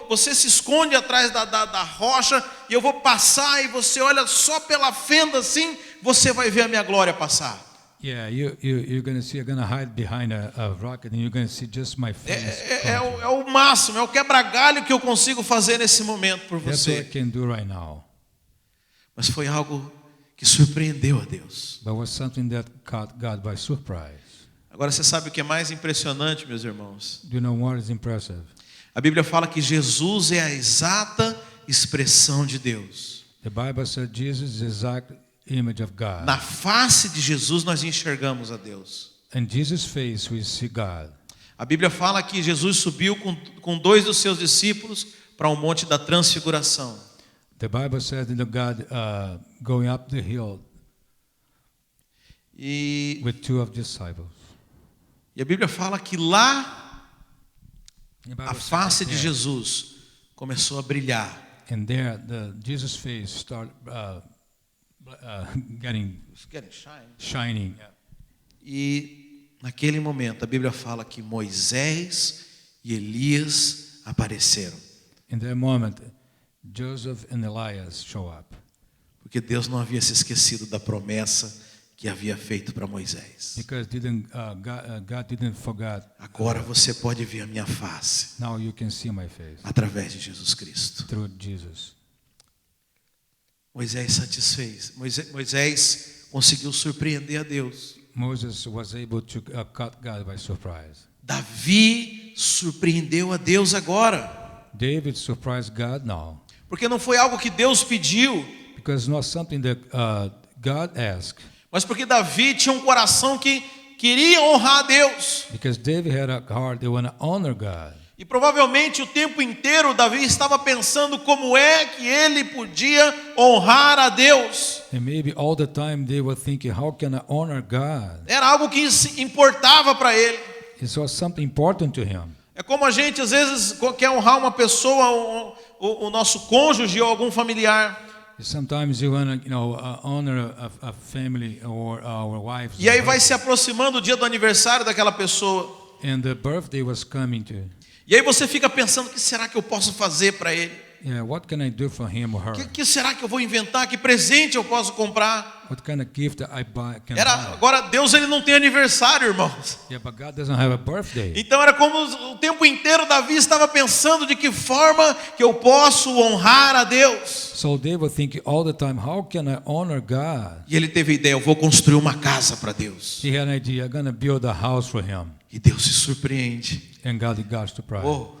Você se esconde atrás da rocha e eu vou passar e você olha só pela fenda assim, você vai ver a minha glória passar. Yeah, you're going to see. You're going to hide behind a rock, and you're going to see just my face. É o máximo, é o quebra-galho que eu consigo fazer nesse momento por That's what I você. can do right now. Mas foi algo que surpreendeu a Deus. But was something that caught God by surprise. Agora você sabe o que é mais impressionante, meus irmãos? Do you know what is impressive? A Bíblia fala que Jesus é a exata expressão de Deus. The Bible said Jesus is the exact image of God. Na face de Jesus nós enxergamos a Deus. In Jesus' face we see God. A Bíblia fala que Jesus subiu com 2 dos seus discípulos para o Monte da Transfiguração. The Bible says that God going up the hill E with 2 of disciples. a Bíblia fala que lá The Bible a says face that de there, Jesus começou a brilhar. and there the Jesus' face start getting shining. E naquele momento a Bíblia fala que Moisés e Elias apareceram. In that moment, Joseph and Elias show up Porque Deus não havia se esquecido da promessa que havia feito para Moisés. because God didn't forget. Agora você pode ver a minha face Now you can see my face através de Jesus Cristo. through Jesus. Moisés satisfez. Moisés conseguiu surpreender a Deus. Moses was able to cut God by surprise. Davi surpreendeu a Deus agora. David surprised God now Porque não foi algo que Deus pediu, because it's not something that God asked. mas porque Davi tinha um coração que queria honrar a Deus. Because David had a heart that want to honor God. E provavelmente o tempo inteiro Davi estava pensando como é que ele podia honrar a Deus. And maybe all the time they were thinking, how can I honor God? Era algo que importava para ele. It was something important to him. É como a gente às vezes quer honrar uma pessoa, o nosso cônjuge ou algum familiar. Sometimes you want to, honor a family or our wives. E aí vai se aproximando o dia do aniversário daquela pessoa. And the birthday was coming to. E aí você fica pensando, o que será que eu posso fazer para ele? Yeah, what can I do for him or her? O que será que eu vou inventar? Que presente eu posso comprar? What kind of gift I can buy? Agora, Deus ele não tem aniversário, irmãos. Yeah, but God doesn't have a birthday. Então era como o tempo inteiro Davi estava pensando de que forma que eu posso honrar a Deus. So they were thinking all the time, how can I honor God? E ele teve a ideia, eu vou construir uma casa para Deus. He had an idea, I'm going to build a house for him. E Deus se surpreende. And God got surprised. Oh,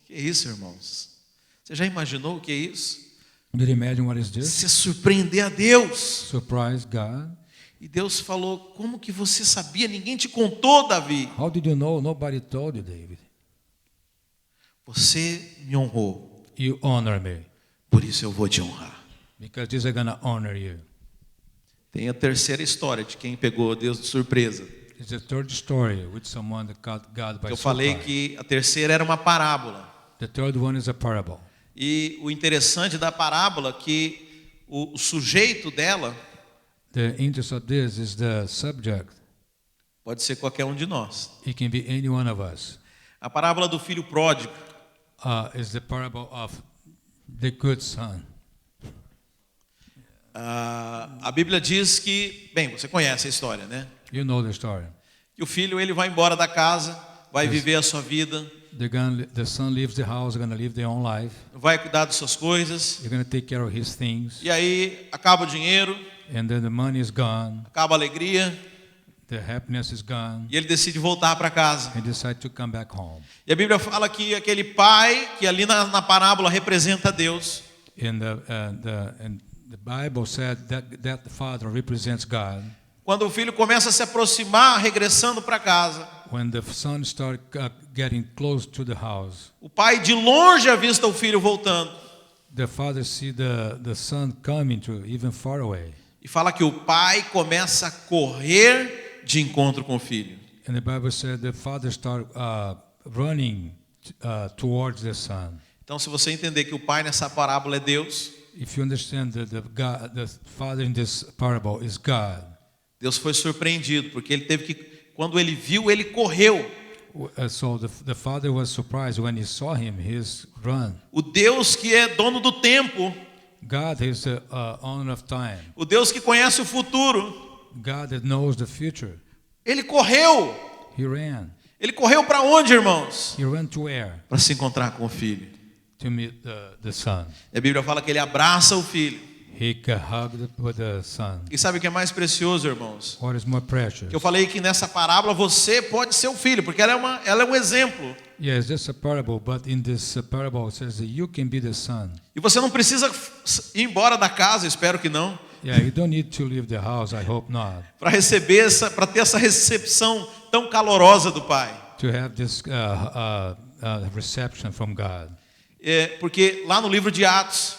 que isso, irmãos? Você já imaginou o que é isso? Did you imagine what is this? Se surpreender a Deus. Surprise God. E Deus falou: como que você sabia? Ninguém te contou, Davi. How did you know? Nobody told you, David. Você me honrou, You honor me, por isso eu vou te honrar. because this is going to honor you. Tem a terceira história de quem pegou Deus de surpresa. It's the third story with someone that caught God by Eu falei surprise. que a terceira era uma parábola. The third one is a parable. E o interessante da parábola é que o sujeito dela The interest of this is the subject. pode ser qualquer um de nós. It can be any one of us. A parábola do filho pródigo. Is the parable of the good son. A Bíblia diz que, bem, você conhece a história, né? You know the story. Que o filho ele vai embora da casa, vai viver a sua vida, The son leaves the house, going to live their own life. vai cuidar das suas coisas, You're going to take care of his things. e aí acaba o dinheiro, And then the money is gone. acaba a alegria, The happiness is gone. e ele decide voltar para casa. And decide to come back home. E a Bíblia fala que aquele pai, que ali na parábola representa Deus, And the Bible said that the father represents God. quando o filho começa a se aproximar, regressando para casa, When the son started getting close to the house, o pai de longe avista o filho voltando. the father see the son coming to even far away. E fala que o pai começa a correr de encontro com o filho. And the Bible said the father started running towards the son. Então, se você entender que o pai nessa parábola é Deus, If you understand that the father in this parable is God, Deus foi surpreendido, porque ele teve que, quando ele viu, ele correu. so the father was surprised when he saw him. He's run. O Deus que é dono do tempo, God is the owner of time. o Deus que conhece o futuro, God that knows the future. ele correu. He ran. Ele correu para onde, irmãos? He ran to where? Para se encontrar com o filho. To meet the son. E a Bíblia fala que ele abraça o filho. He hugged with the son. E sabe o que é mais precioso, irmãos? What is more precious? Que eu falei que nessa parábola você pode ser o filho, porque ela é um exemplo. Yes, this is a parable, but in this parable it says that you can be the son. E você não precisa ir embora da casa, espero que não, Yeah, you don't need to leave the house. I hope not. para ter essa recepção tão calorosa do Pai. To have this reception from God. Porque lá no livro de Atos,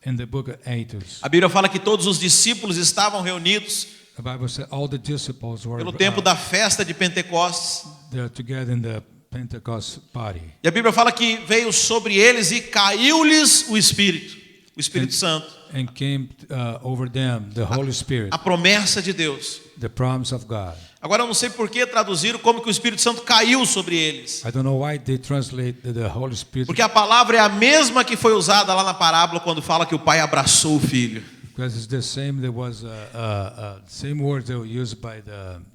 In the book of Acts, a Bíblia fala que todos os discípulos estavam reunidos the Bible says all the disciples were pelo tempo da festa de Pentecostes. they're together in the Pentecost party. E a Bíblia fala que veio sobre eles e caiu-lhes o Espírito Santo, And came over them the Holy Spirit, a promessa de Deus. the promise of God. Agora eu não sei por que traduziram como que o Espírito Santo caiu sobre eles. I don't know why they translate the Holy Spirit, Porque a palavra é a mesma que foi usada lá na parábola quando fala que o pai abraçou o filho. because it's the same. There was same words that were used by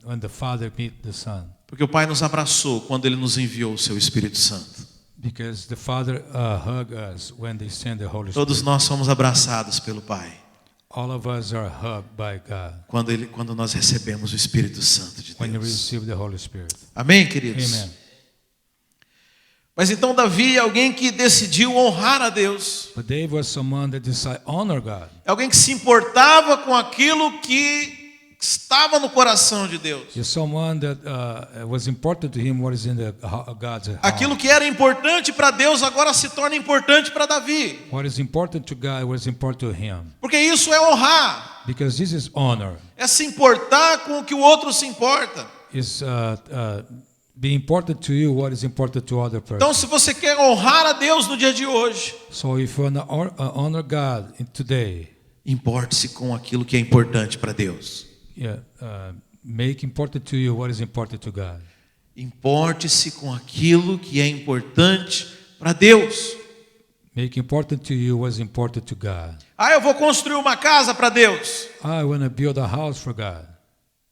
when the Father meet the Son. Porque o pai nos abraçou quando ele nos enviou o seu Espírito Santo. Because the Father hug us when they send the Holy Spirit. Todos nós somos abraçados pelo Pai All of us are hugged by God quando nós recebemos o Espírito Santo de when you Deus. receive the Holy Spirit. Amém, queridos? Amen. Mas então Davi é alguém que decidiu honrar a Deus. But David was someone that decided honor God. É alguém que se importava com aquilo que estava no coração de Deus. He's someone that was important to him. What is in God's heart. Aquilo que era importante para Deus agora se torna importante para Davi. What is important to God was important to him. Porque isso é honrar. Because this is honor. É se importar com o que o outro se importa. Is be important to you what is important to other person. Então, se você quer honrar a Deus no dia de hoje, So if you want to honor God today, importe-se com aquilo que é importante para Deus. yeah, make important to you what is important to God. Importe-se com aquilo que é importante para Deus. Make important to you what is important to God. Eu vou construir uma casa para Deus. I want to build a house for God.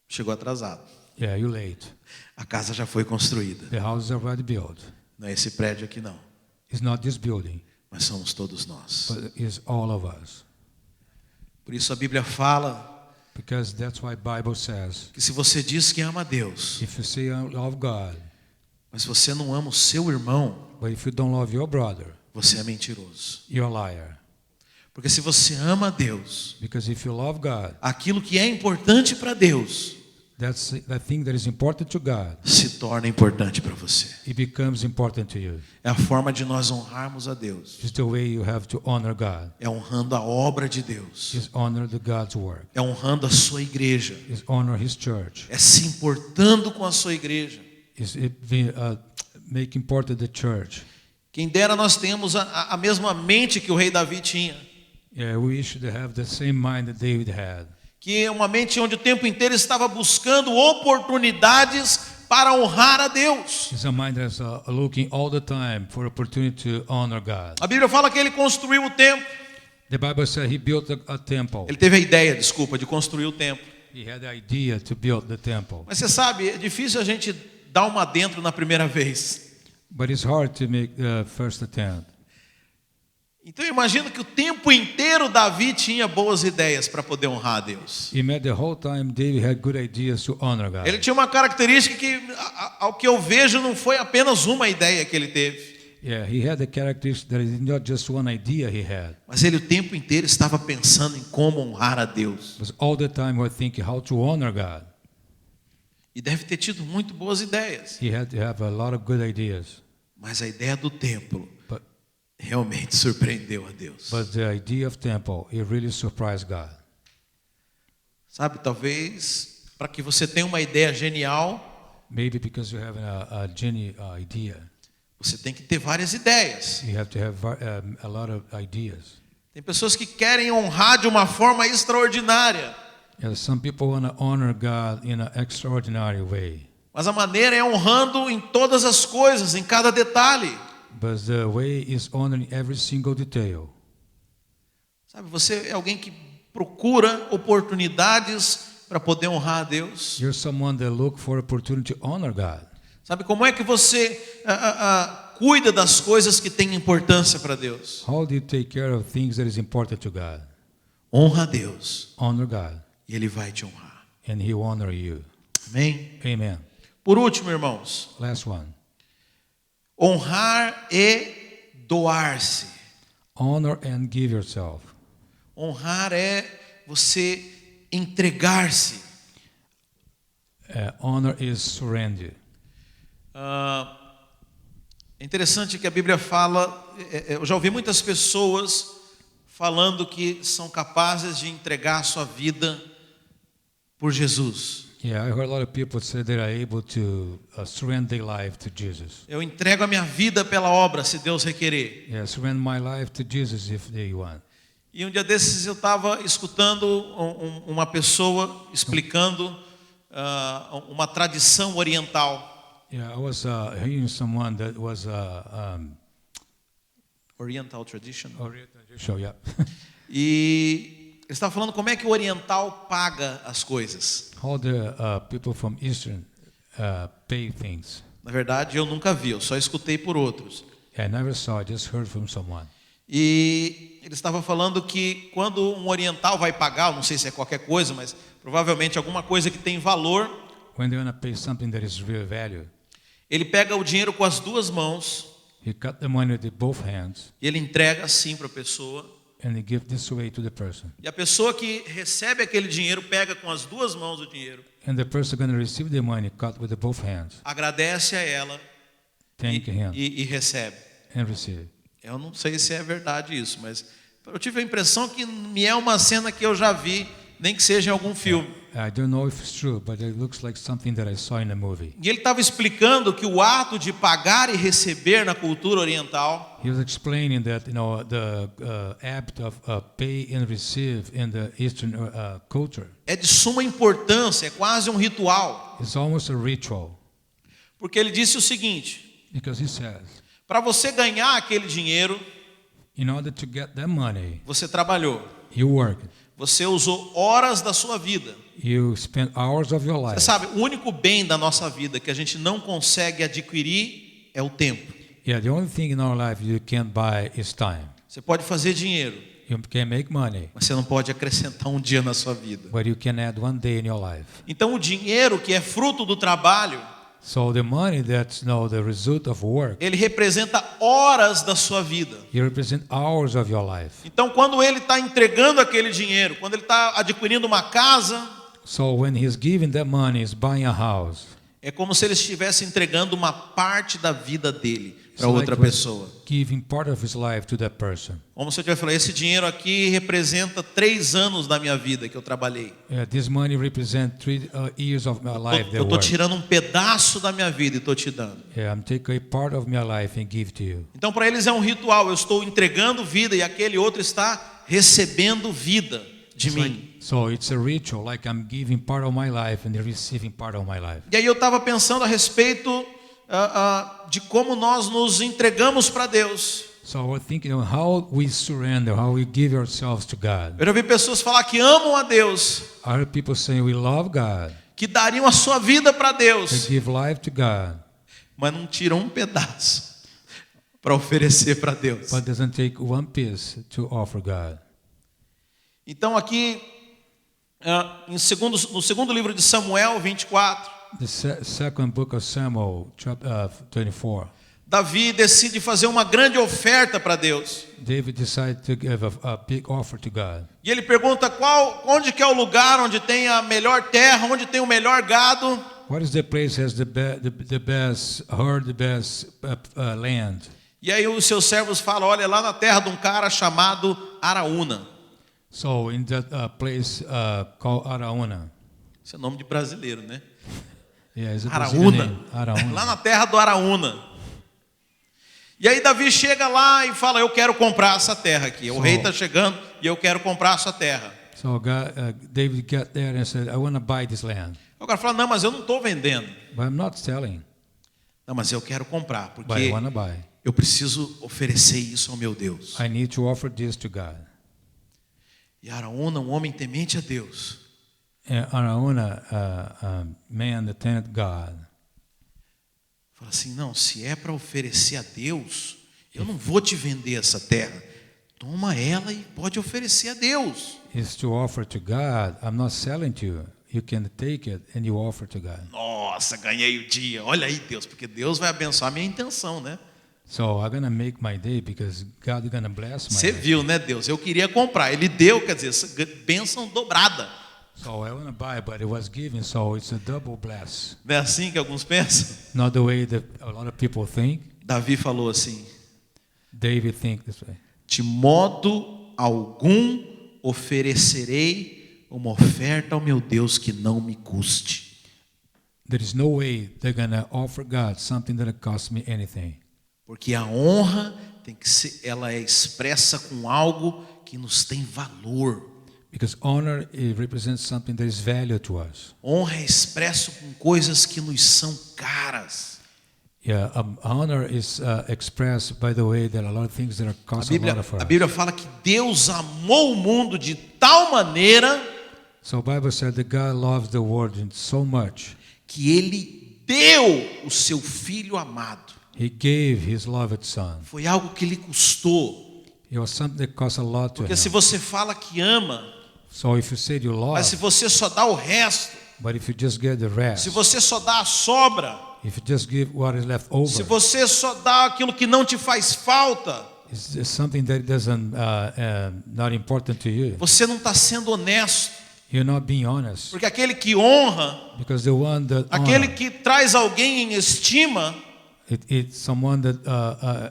Chegou atrasado. Yeah, you're late. A casa já foi construída. The house is already built. Não é esse prédio aqui não, It's not this building, mas somos todos nós. but it's all of us. Por isso a Bíblia fala Because that's why Bible says, que se você diz que ama a Deus, if you say I love God, mas você não ama o seu irmão, but if you don't love your brother, você é mentiroso. you're a liar. Porque se você ama a Deus, Because if you love God, aquilo que é importante para Deus that thing that is important to God, se torna importante para você. it becomes important to you. É a forma de nós honrarmos a Deus. It's the way you have to honor God. É honrando a obra de Deus. Is honor the God's work. É honrando a sua igreja. Is honor His church. É se importando com a sua igreja. Is it make important the church. Quem dera nós temos a mesma mente que o rei Davi tinha. Yeah, we should have the same mind that David had. Que é uma mente onde o tempo inteiro estava buscando oportunidades para honrar a Deus. It's a mind that's looking all the time for opportunity to honor God. A Bíblia fala que ele construiu o templo. The Bible says he built a temple. Ele teve a ideia, desculpa, de construir o templo. He had the idea to build the temple. Mas você sabe, é difícil a gente dar uma dentro na primeira vez. But it's hard to make the first attempt. Então eu imagino que o tempo inteiro Davi tinha boas ideias para poder honrar a Deus. The whole time David had good ideas to honor God. Ele tinha uma característica que, ao que eu vejo, não foi apenas uma ideia que ele teve. Yeah, he had the characteristics that is not just one idea he had. Mas ele o tempo inteiro estava pensando em como honrar a Deus. But all the time was thinking how to honor God. E deve ter tido muito boas ideias. He had to have a lot of good ideas. Mas a ideia do templo But realmente surpreendeu a Deus. the idea of temple, it really surprised God. Sabe, talvez para que você tenha uma ideia genial, Maybe because you have a genius idea, você tem que ter várias ideias. you have to have a lot of ideas. Tem pessoas que querem honrar de uma forma extraordinária, Yeah, some people want to honor God in an extraordinary way, mas a maneira é honrando em todas as coisas, em cada detalhe. but the way is honoring every single detail. Sabe, você é alguém que procura oportunidades para poder honrar a Deus. You're someone that look for opportunity to honor God. Sabe, como é que você cuida das coisas que têm importância para Deus? How do you take care of things that is important to God? Honra a Deus Honor God, e Ele vai te honrar. and He will honor you. Amém? Amen. Por último, irmãos, Last one. honrar e doar-se. Honor and give yourself. Honrar é você entregar-se. Honor is surrender. É interessante que a Bíblia fala, eu já ouvi muitas pessoas falando que são capazes de entregar a sua vida por Jesus. Yeah, I heard a lot of people say they are able to surrender their life to Jesus. Eu entrego a minha vida pela obra, se Deus requerer. Yeah, surrender my life to Jesus if they want. E um dia desses eu estava escutando uma pessoa explicando uma tradição oriental. Yeah, I was hearing someone that was Oriental tradition. show. Yeah. E ele estava falando como é que o oriental paga as coisas. How the people from Eastern pay things. Na verdade, eu nunca vi, eu só escutei por outros. Yeah, I never saw, I just heard from someone. E ele estava falando que quando um oriental vai pagar, eu não sei se é qualquer coisa, mas provavelmente alguma coisa que tem valor, When they're going to pay something that is real value, ele pega o dinheiro com as duas mãos he cut the money with both hands e ele entrega assim para a pessoa. and he give this way to the person. E a pessoa que recebe aquele dinheiro pega com as duas mãos o dinheiro, And the person going to receive the money cut with both hands, agradece a ela thank him e recebe. and receive. Eu não sei se é verdade isso, mas eu tive a impressão que me é uma cena que eu já vi, nem que seja em algum filme. I don't know if it's true, but it looks like something that I saw in a movie. E ele estava explicando que o ato de pagar e receber na cultura oriental He was explaining that the act of pay and receive in the Eastern culture é de suma importância, é quase um ritual. is almost a ritual, Porque ele disse o seguinte: because he says, para você ganhar aquele dinheiro, in order to get that money, você trabalhou, you work, você usou horas da sua vida. you spend hours of your Você life. sabe, o único bem da nossa vida que a gente não consegue adquirir é o tempo. Yeah, the only thing in our life you can't buy is time. Você pode fazer dinheiro, You can make money, mas você não pode acrescentar um dia na sua vida. but you can add one day in your life. Então o dinheiro que é fruto do trabalho, So the money that's the result of work, ele representa horas da sua vida. it represents hours of your life. Então, quando ele está entregando aquele dinheiro, quando ele está adquirindo uma casa, So when he's giving that money, he's buying a house. é como se ele estivesse entregando uma parte da vida dele para It's outra like pessoa. giving part of his life to that person. Como se eu tivesse falado, esse dinheiro aqui representa 3 anos da minha vida que eu trabalhei. This money represents 3 years of my life. Eu estou tirando um pedaço da minha vida e estou te dando. I'm taking a part of my life and give to you. Então, para eles é um ritual. Eu estou entregando vida e aquele outro está recebendo vida de mim. So it's a ritual, like I'm giving part of my life and receiving part of my life. E aí eu estava pensando a respeito de como nós nos entregamos para Deus. So we're thinking of how we surrender, how we give ourselves to God. Eu já vi pessoas falar que amam a Deus, I heard people saying we love God, que dariam a sua vida para they Deus, give life to God, mas não tiram um pedaço para oferecer para Deus. but doesn't take one piece to offer God. Então aqui no segundo livro de Samuel 24, The second book of Samuel, chapter 24. Davi decide fazer uma grande oferta para Deus. David decided to give a big offer to God. E ele pergunta onde que é o lugar onde tem a melhor terra, onde tem o melhor gado. What is the place has the best herd, the best land? E aí os seus servos falam, olha, lá na terra de um cara chamado Araúna. So in that place called Araúna. Esse é nome de brasileiro, né? Yeah, it's a Araúna. name. Araúna. Lá na terra do Araúna. E aí Davi chega lá e fala, eu quero comprar essa terra aqui. O rei está chegando e eu quero comprar essa terra. So David got there and said, I want to buy this land. O cara fala, não, mas eu não estou vendendo. But I'm not selling, Não, mas eu quero comprar, but I porque want to buy. eu preciso oferecer isso ao meu Deus. I need to offer this to God. E Araúna, um homem temente a Deus, And Araúna, man that tempt God. fala assim, não, se é para oferecer a Deus, eu não vou te vender essa terra. Toma ela e pode oferecer a Deus. Is to offer to God. I'm not selling to you. You can take it and you offer to God. Nossa, ganhei o dia. Olha aí, Deus, porque Deus vai abençoar a minha intenção, né? So I'm gonna make my day because God is gonna bless my Você day. viu, né, Deus? Eu queria comprar. Ele deu, quer dizer, essa bênção dobrada. So I want to buy, but it was given, so it's a double bless. Não é assim que alguns pensam? Not the way that a lot of people think. Davi falou assim, David think this way. de modo algum oferecerei uma oferta ao meu Deus que não me custe. There is no way they're gonna offer God something that costs me anything. Porque a honra tem que ser, ela é expressa com algo que nos tem valor. Because honor, it represents something that is value to us. Honra é expresso com coisas que nos são caras. Yeah, honor is expressed by the way that a lot of things that are cost a lot for A us. Bíblia fala que Deus amou o mundo de tal maneira So the Bible said that God loves the world so much. que Ele deu o seu Filho amado. He gave His loved Son. Foi algo que lhe custou. It was something that cost a lot to Porque se Him. você fala que ama, So if you say you love, mas se você só dá o resto, but if you just get the rest, se você só dá a sobra, if you just give what is left se over, você só dá aquilo que não te faz falta, it's something that doesn't not important to you. você não está sendo honesto. You're not being honest. Porque aquele que honra, Because the one that aquele honor, que traz alguém em estima, it's someone that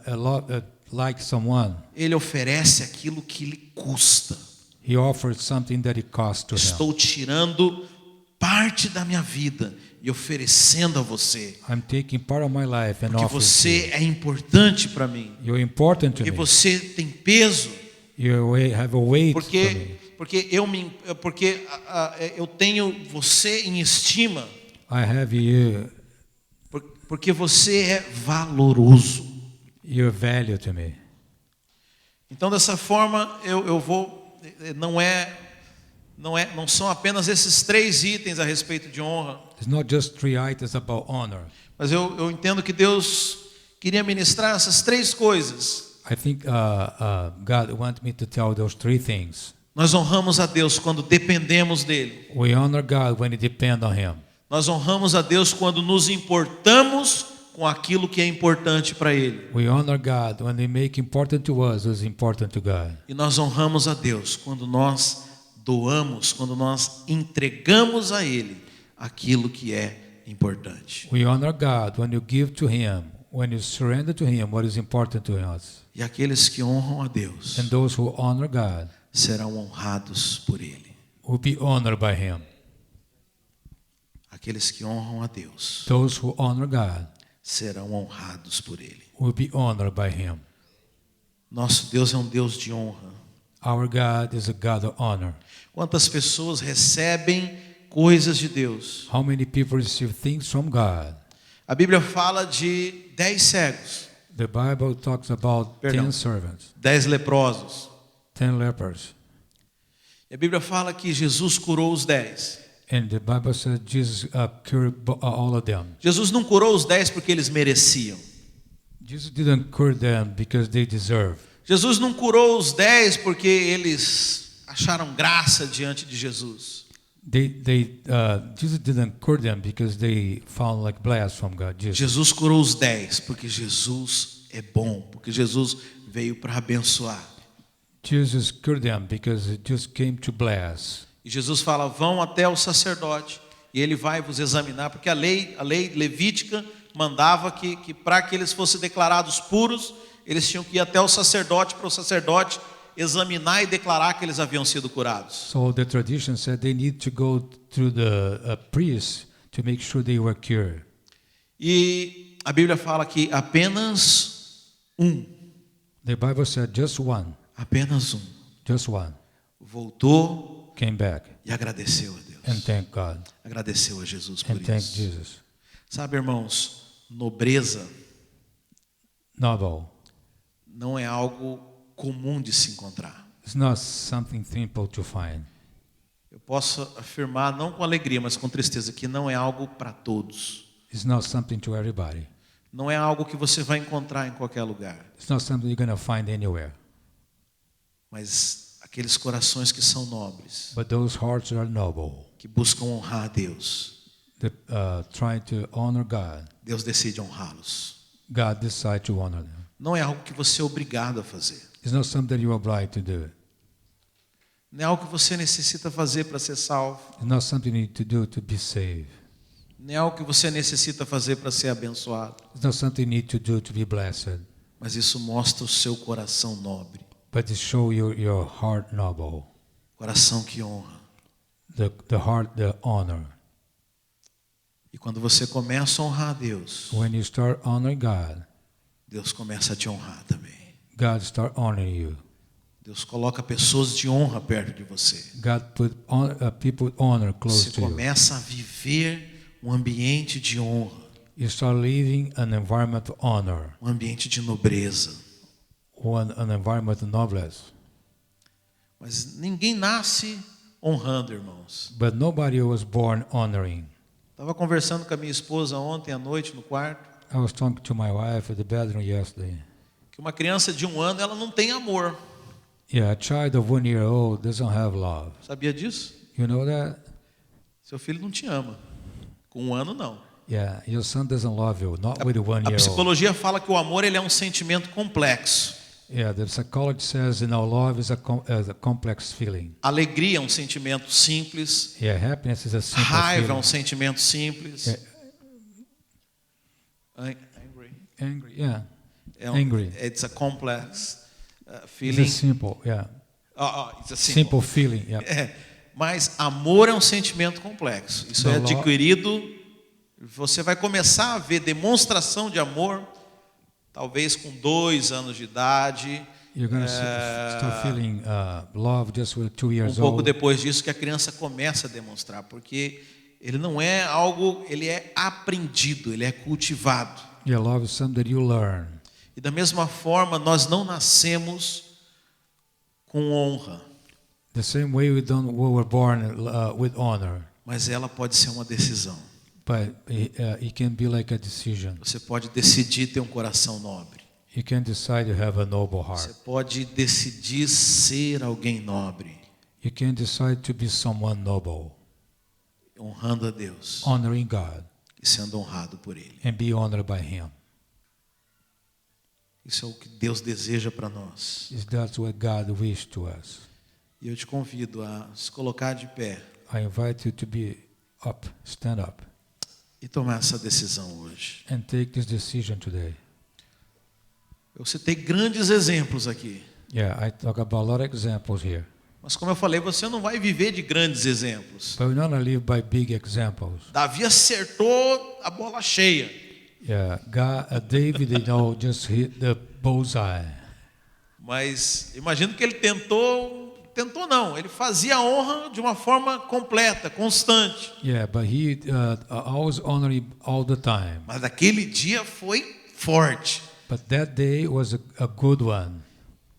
a lot likes someone. ele oferece aquilo que lhe custa. He offers something that it costs to him. Estou tirando parte da minha vida e oferecendo a você. I'm taking part of my life and Porque offering to você you. é importante para mim. You're important to Porque me. você tem peso. You have a weight for me. Porque eu tenho você em estima. I have you. Porque você é valoroso. You're value to me. Então dessa forma eu vou não são apenas esses 3 itens a respeito de honra, It's not just 3 items about honor. mas eu entendo que Deus queria ministrar essas 3 coisas. I think God wants me to tell those 3 things. Nós honramos a Deus quando dependemos dele. We honor God when we depend on Him. Nós honramos a Deus quando nos importamos com aquilo que é importante para Ele. We honor God when they make important to us what's important to God. E nós honramos a Deus quando nós doamos, quando nós entregamos a Ele aquilo que é importante. We honor God when you give to Him, when you surrender to Him what is important to us. E aqueles que honram a Deus And those who honor God serão honrados por Ele. will be honored by Him. Aqueles que honram a Deus Those who honor God serão honrados por Ele. will be honored by Him. Nosso Deus é um Deus de honra. Our God is a God of honor. Quantas pessoas recebem coisas de Deus? How many people receive things from God? A Bíblia fala de 10 cegos, The Bible talks about Perdão. 10 servants, 10 leprosos. 10 lepers. E a Bíblia fala que Jesus curou os 10. And the Bible says Jesus cured all of them. Jesus não curou os 10 porque eles mereciam. Jesus didn't cure them because they deserve. Jesus não curou os 10 porque eles acharam graça diante de Jesus. Jesus didn't cure them because they found like blessed from God. Jesus curou os 10 porque Jesus é bom, porque Jesus veio para abençoar. Jesus cured them because He just came to bless. E Jesus fala: vão até o sacerdote e ele vai vos examinar, porque a lei levítica mandava que para que eles fossem declarados puros, eles tinham que ir até o sacerdote para o sacerdote examinar e declarar que eles haviam sido curados. So the tradition said they need to go through the priest to make sure they were cured. E a Bíblia fala que apenas um, The Bible said apenas um, just one voltou came back e agradeceu a and Deus. thanked God Agradeceu a Jesus por and thanked isso. Jesus. Sabe, irmãos, nobreza Noble. não é algo comum de se encontrar. It's not something simple to find. Eu posso afirmar, não com alegria, mas com tristeza, que não é algo para todos. It's not something to everybody. Não é algo que você vai encontrar em qualquer lugar. It's not something you're going to find anywhere. Mas aqueles corações que são nobres, But those hearts are noble, que buscam honrar a Deus, that try to honor God. Deus decide honrá-los. God decides to honor them. Não é algo que você é obrigado a fazer. It's not something you're obliged to do. Não é algo que você necessita fazer para ser salvo. It's not something you need to do to be saved. Não é algo que você necessita fazer para ser abençoado. It's not something you need to do to be blessed. Mas isso mostra o seu coração nobre. But it shows your heart noble. Coração que honra. The heart, the honor. E quando você começa a honrar a Deus, When you start honoring God, Deus começa a te honrar também. God start honoring you. Deus coloca pessoas de honra perto de você. God put people with honor close Você to you. começa a viver um ambiente de honra, You start living an environment of honor, um ambiente de nobreza. an environment of noblesse. Mas ninguém nasce honrando, irmãos. But nobody was born honoring. Estava conversando com a minha esposa ontem à noite no quarto, I was talking to my wife at the bedroom yesterday. que uma criança de 1 ano, ela não tem amor. Yeah, a child of 1 year old doesn't have love. Sabia disso? You know that? Seu filho não te ama. Com 1 ano, não. Yeah, your son doesn't love you, not with a 1 A year old. psicologia fala que o amor ele é um sentimento complexo. Yeah, the psychology says, love is a complex feeling. Alegria é um sentimento simples. Yeah, happiness is a simple Raiva é feeling. um sentimento simples. Yeah. Angry. Angry, yeah. Angry. It's a complex It's feeling. a simple, yeah. It's a Simple feeling, yeah. Mas amor é um sentimento complexo. Isso é adquirido. Você vai começar a ver demonstração de amor, talvez com 2 anos de idade. You're going to start feeling love just with 2 years pouco old. depois disso que a criança começa a demonstrar, porque ele não é algo, ele é aprendido, ele é cultivado. Yeah, love is something that you learn. E da mesma forma, nós não nascemos com honra, The same way we were born with honor, mas ela pode ser uma decisão. but it can be like a decision. Você pode decidir ter um coração nobre. You can decide to have a noble Você heart. pode decidir ser alguém nobre. You can decide to be someone noble. honrando a Deus honoring God, e sendo honrado por Ele. and be honored by Him. Isso é o que Deus deseja para nós. That's what God wished to us. E eu te convido a se colocar de pé I invite you to be up, stand up, e tomar essa decisão hoje. and take this decision today. Eu citei grandes exemplos aqui. Yeah, I talk about a lot of examples here. Mas como eu falei, você não vai viver de grandes exemplos. But we're not going to live by big examples. Davi acertou a bola cheia. Yeah, David, just hit the bullseye. Mas imagino que ele tentou não, ele fazia a honra de uma forma completa, constante. Yeah, but he always honored all the time. Mas aquele dia foi forte. But that day was a good one.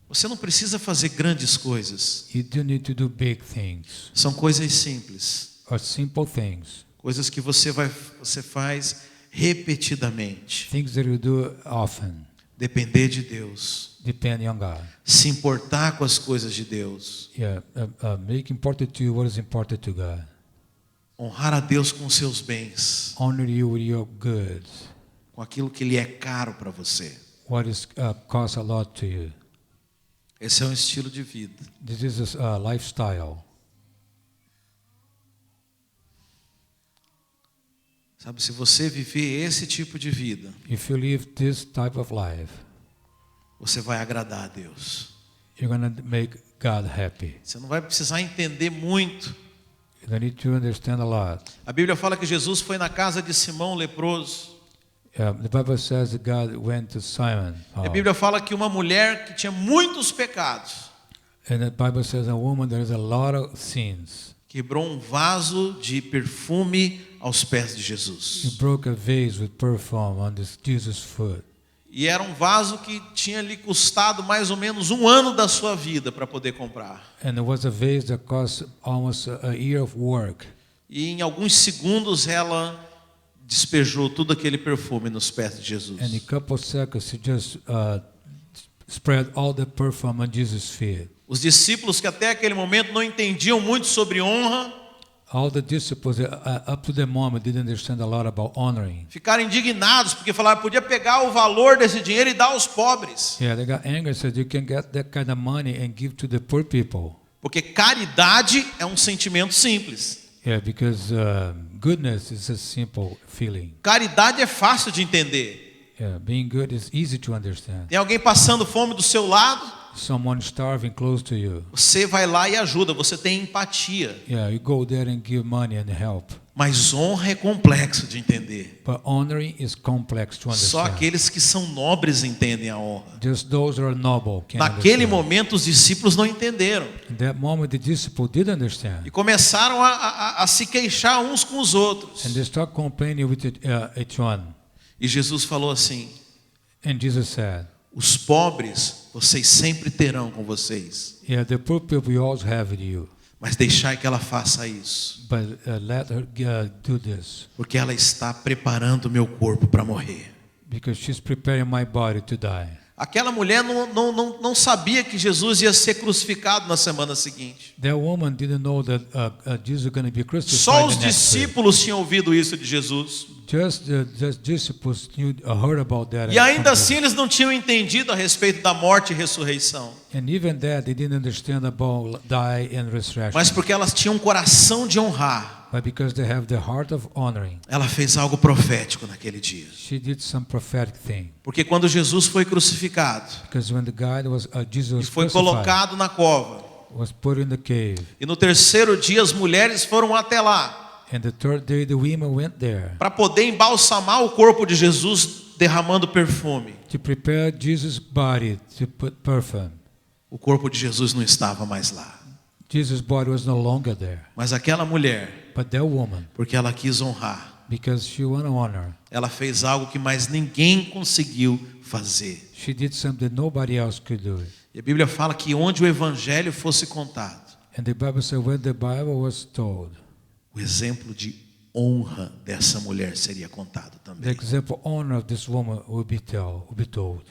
Você não precisa fazer grandes coisas. You do need to do big things São coisas simples. or simple things, Coisas que você faz repetidamente. things that you do often, Depender de Deus. depending on God. Se importar com as coisas de Deus. Yeah, make important to you what is important to God. Honrar a Deus com seus bens. Honor you with your goods, Com aquilo que lhe é caro para você. what is costs a lot to you. Esse é um estilo de vida. This is a lifestyle. Sabe, se você viver esse tipo de vida, If you live this type of life, você vai agradar a Deus. you're going to make God happy. Você não vai precisar entender muito. You don't need to understand a lot. A Bíblia fala que Jesus foi na casa de Simão leproso. The Bible says that God went to Simon. A Bíblia fala que uma mulher que tinha muitos pecados And the Bible says a woman there is a lot of sins. quebrou um vaso de perfume aos pés de He Jesus. broke a vase with perfume on Jesus' foot. E era um vaso que tinha lhe custado mais ou menos 1 ano da sua vida para poder comprar. And it was a vase that cost almost a year of work. E em alguns segundos ela despejou todo aquele perfume nos pés de Jesus. And in a couple of seconds, he just spread all the perfume on Jesus' feet. Os discípulos que até aquele momento não entendiam muito sobre honra, All the disciples, up to the moment, didn't understand a lot about honoring. ficaram indignados porque falaram podia pegar o valor desse dinheiro e dar aos pobres. Yeah, they got angry and said, you can get that kind of money and give to the poor people. Porque caridade é um sentimento simples. Yeah, because goodness is a simple feeling. Caridade é fácil de entender. Yeah, being good is easy to understand. Tem alguém passando fome do seu lado, Someone starving close to you. você vai lá e ajuda, você tem empatia. Yeah, you go there and give money and help. Mas honra é complexo de entender. But honoring is complex to Só understand. aqueles que são nobres entendem a honra. Just those who are noble can Naquele understand. momento os discípulos não entenderam In that moment, the disciples did understand. e começaram a se queixar uns com os outros. And they start complaining with each one. E Jesus falou assim: And Jesus said, os pobres vocês sempre terão com vocês, yeah, the poor people you always have in you. mas deixai que ela faça isso, But let her do this. porque ela está preparando o meu corpo para morrer. Because she's preparing my body to die. Aquela mulher não sabia que Jesus ia ser crucificado na semana seguinte. That woman didn't know that Jesus was going to be crucified Só os the next week. discípulos tinham ouvido isso de Jesus. Just the disciples heard about that. E ainda assim eles não tinham entendido a respeito da morte e ressurreição. And even that, they didn't understand about die and resurrection. Mas porque elas tinham um coração de honrar, But because they have the heart of honoring, ela fez algo profético naquele dia. she did some prophetic thing. Porque quando Jesus foi crucificado Because when the guy was Jesus e was foi crucified, colocado na cova, was put in the cave, e no terceiro dia as mulheres foram até lá and the third day the women went there para poder embalsamar o corpo de Jesus derramando perfume. to prepare Jesus' body to put perfume. O corpo de Jesus não estava mais lá. Jesus' body was no longer there. Mas aquela mulher, But that woman, porque ela quis honrar, because she wanted to honor, ela fez algo que mais ninguém conseguiu fazer. she did something nobody else could do. E a Bíblia fala que onde o evangelho fosse contado, And the Bible said when the Bible was told, o exemplo de honra dessa mulher seria contado the também. example honor of this woman will be told.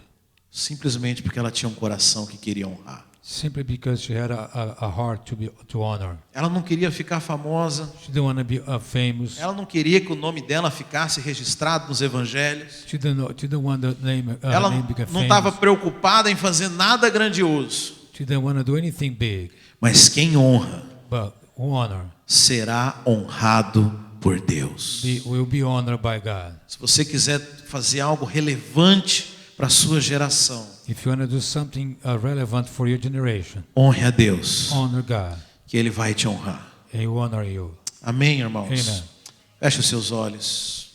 Simplesmente porque ela tinha um coração que queria honrar. simply because she had a heart to honor. Ela não queria ficar famosa. She didn't want to be famous. Ela não queria que o nome dela ficasse registrado nos evangelhos. She didn't want the name, Ela name become não estava famous. preocupada em fazer nada grandioso. She didn't want to do anything big, Mas quem honra but honor será honrado por Deus. will be honored by God. Se você quiser fazer algo relevante para a sua geração, If you want to do something relevant for your generation, honre a Deus, honor God. que Ele vai te honrar. He will honor you. Amém, irmãos? Amen. Feche os seus olhos.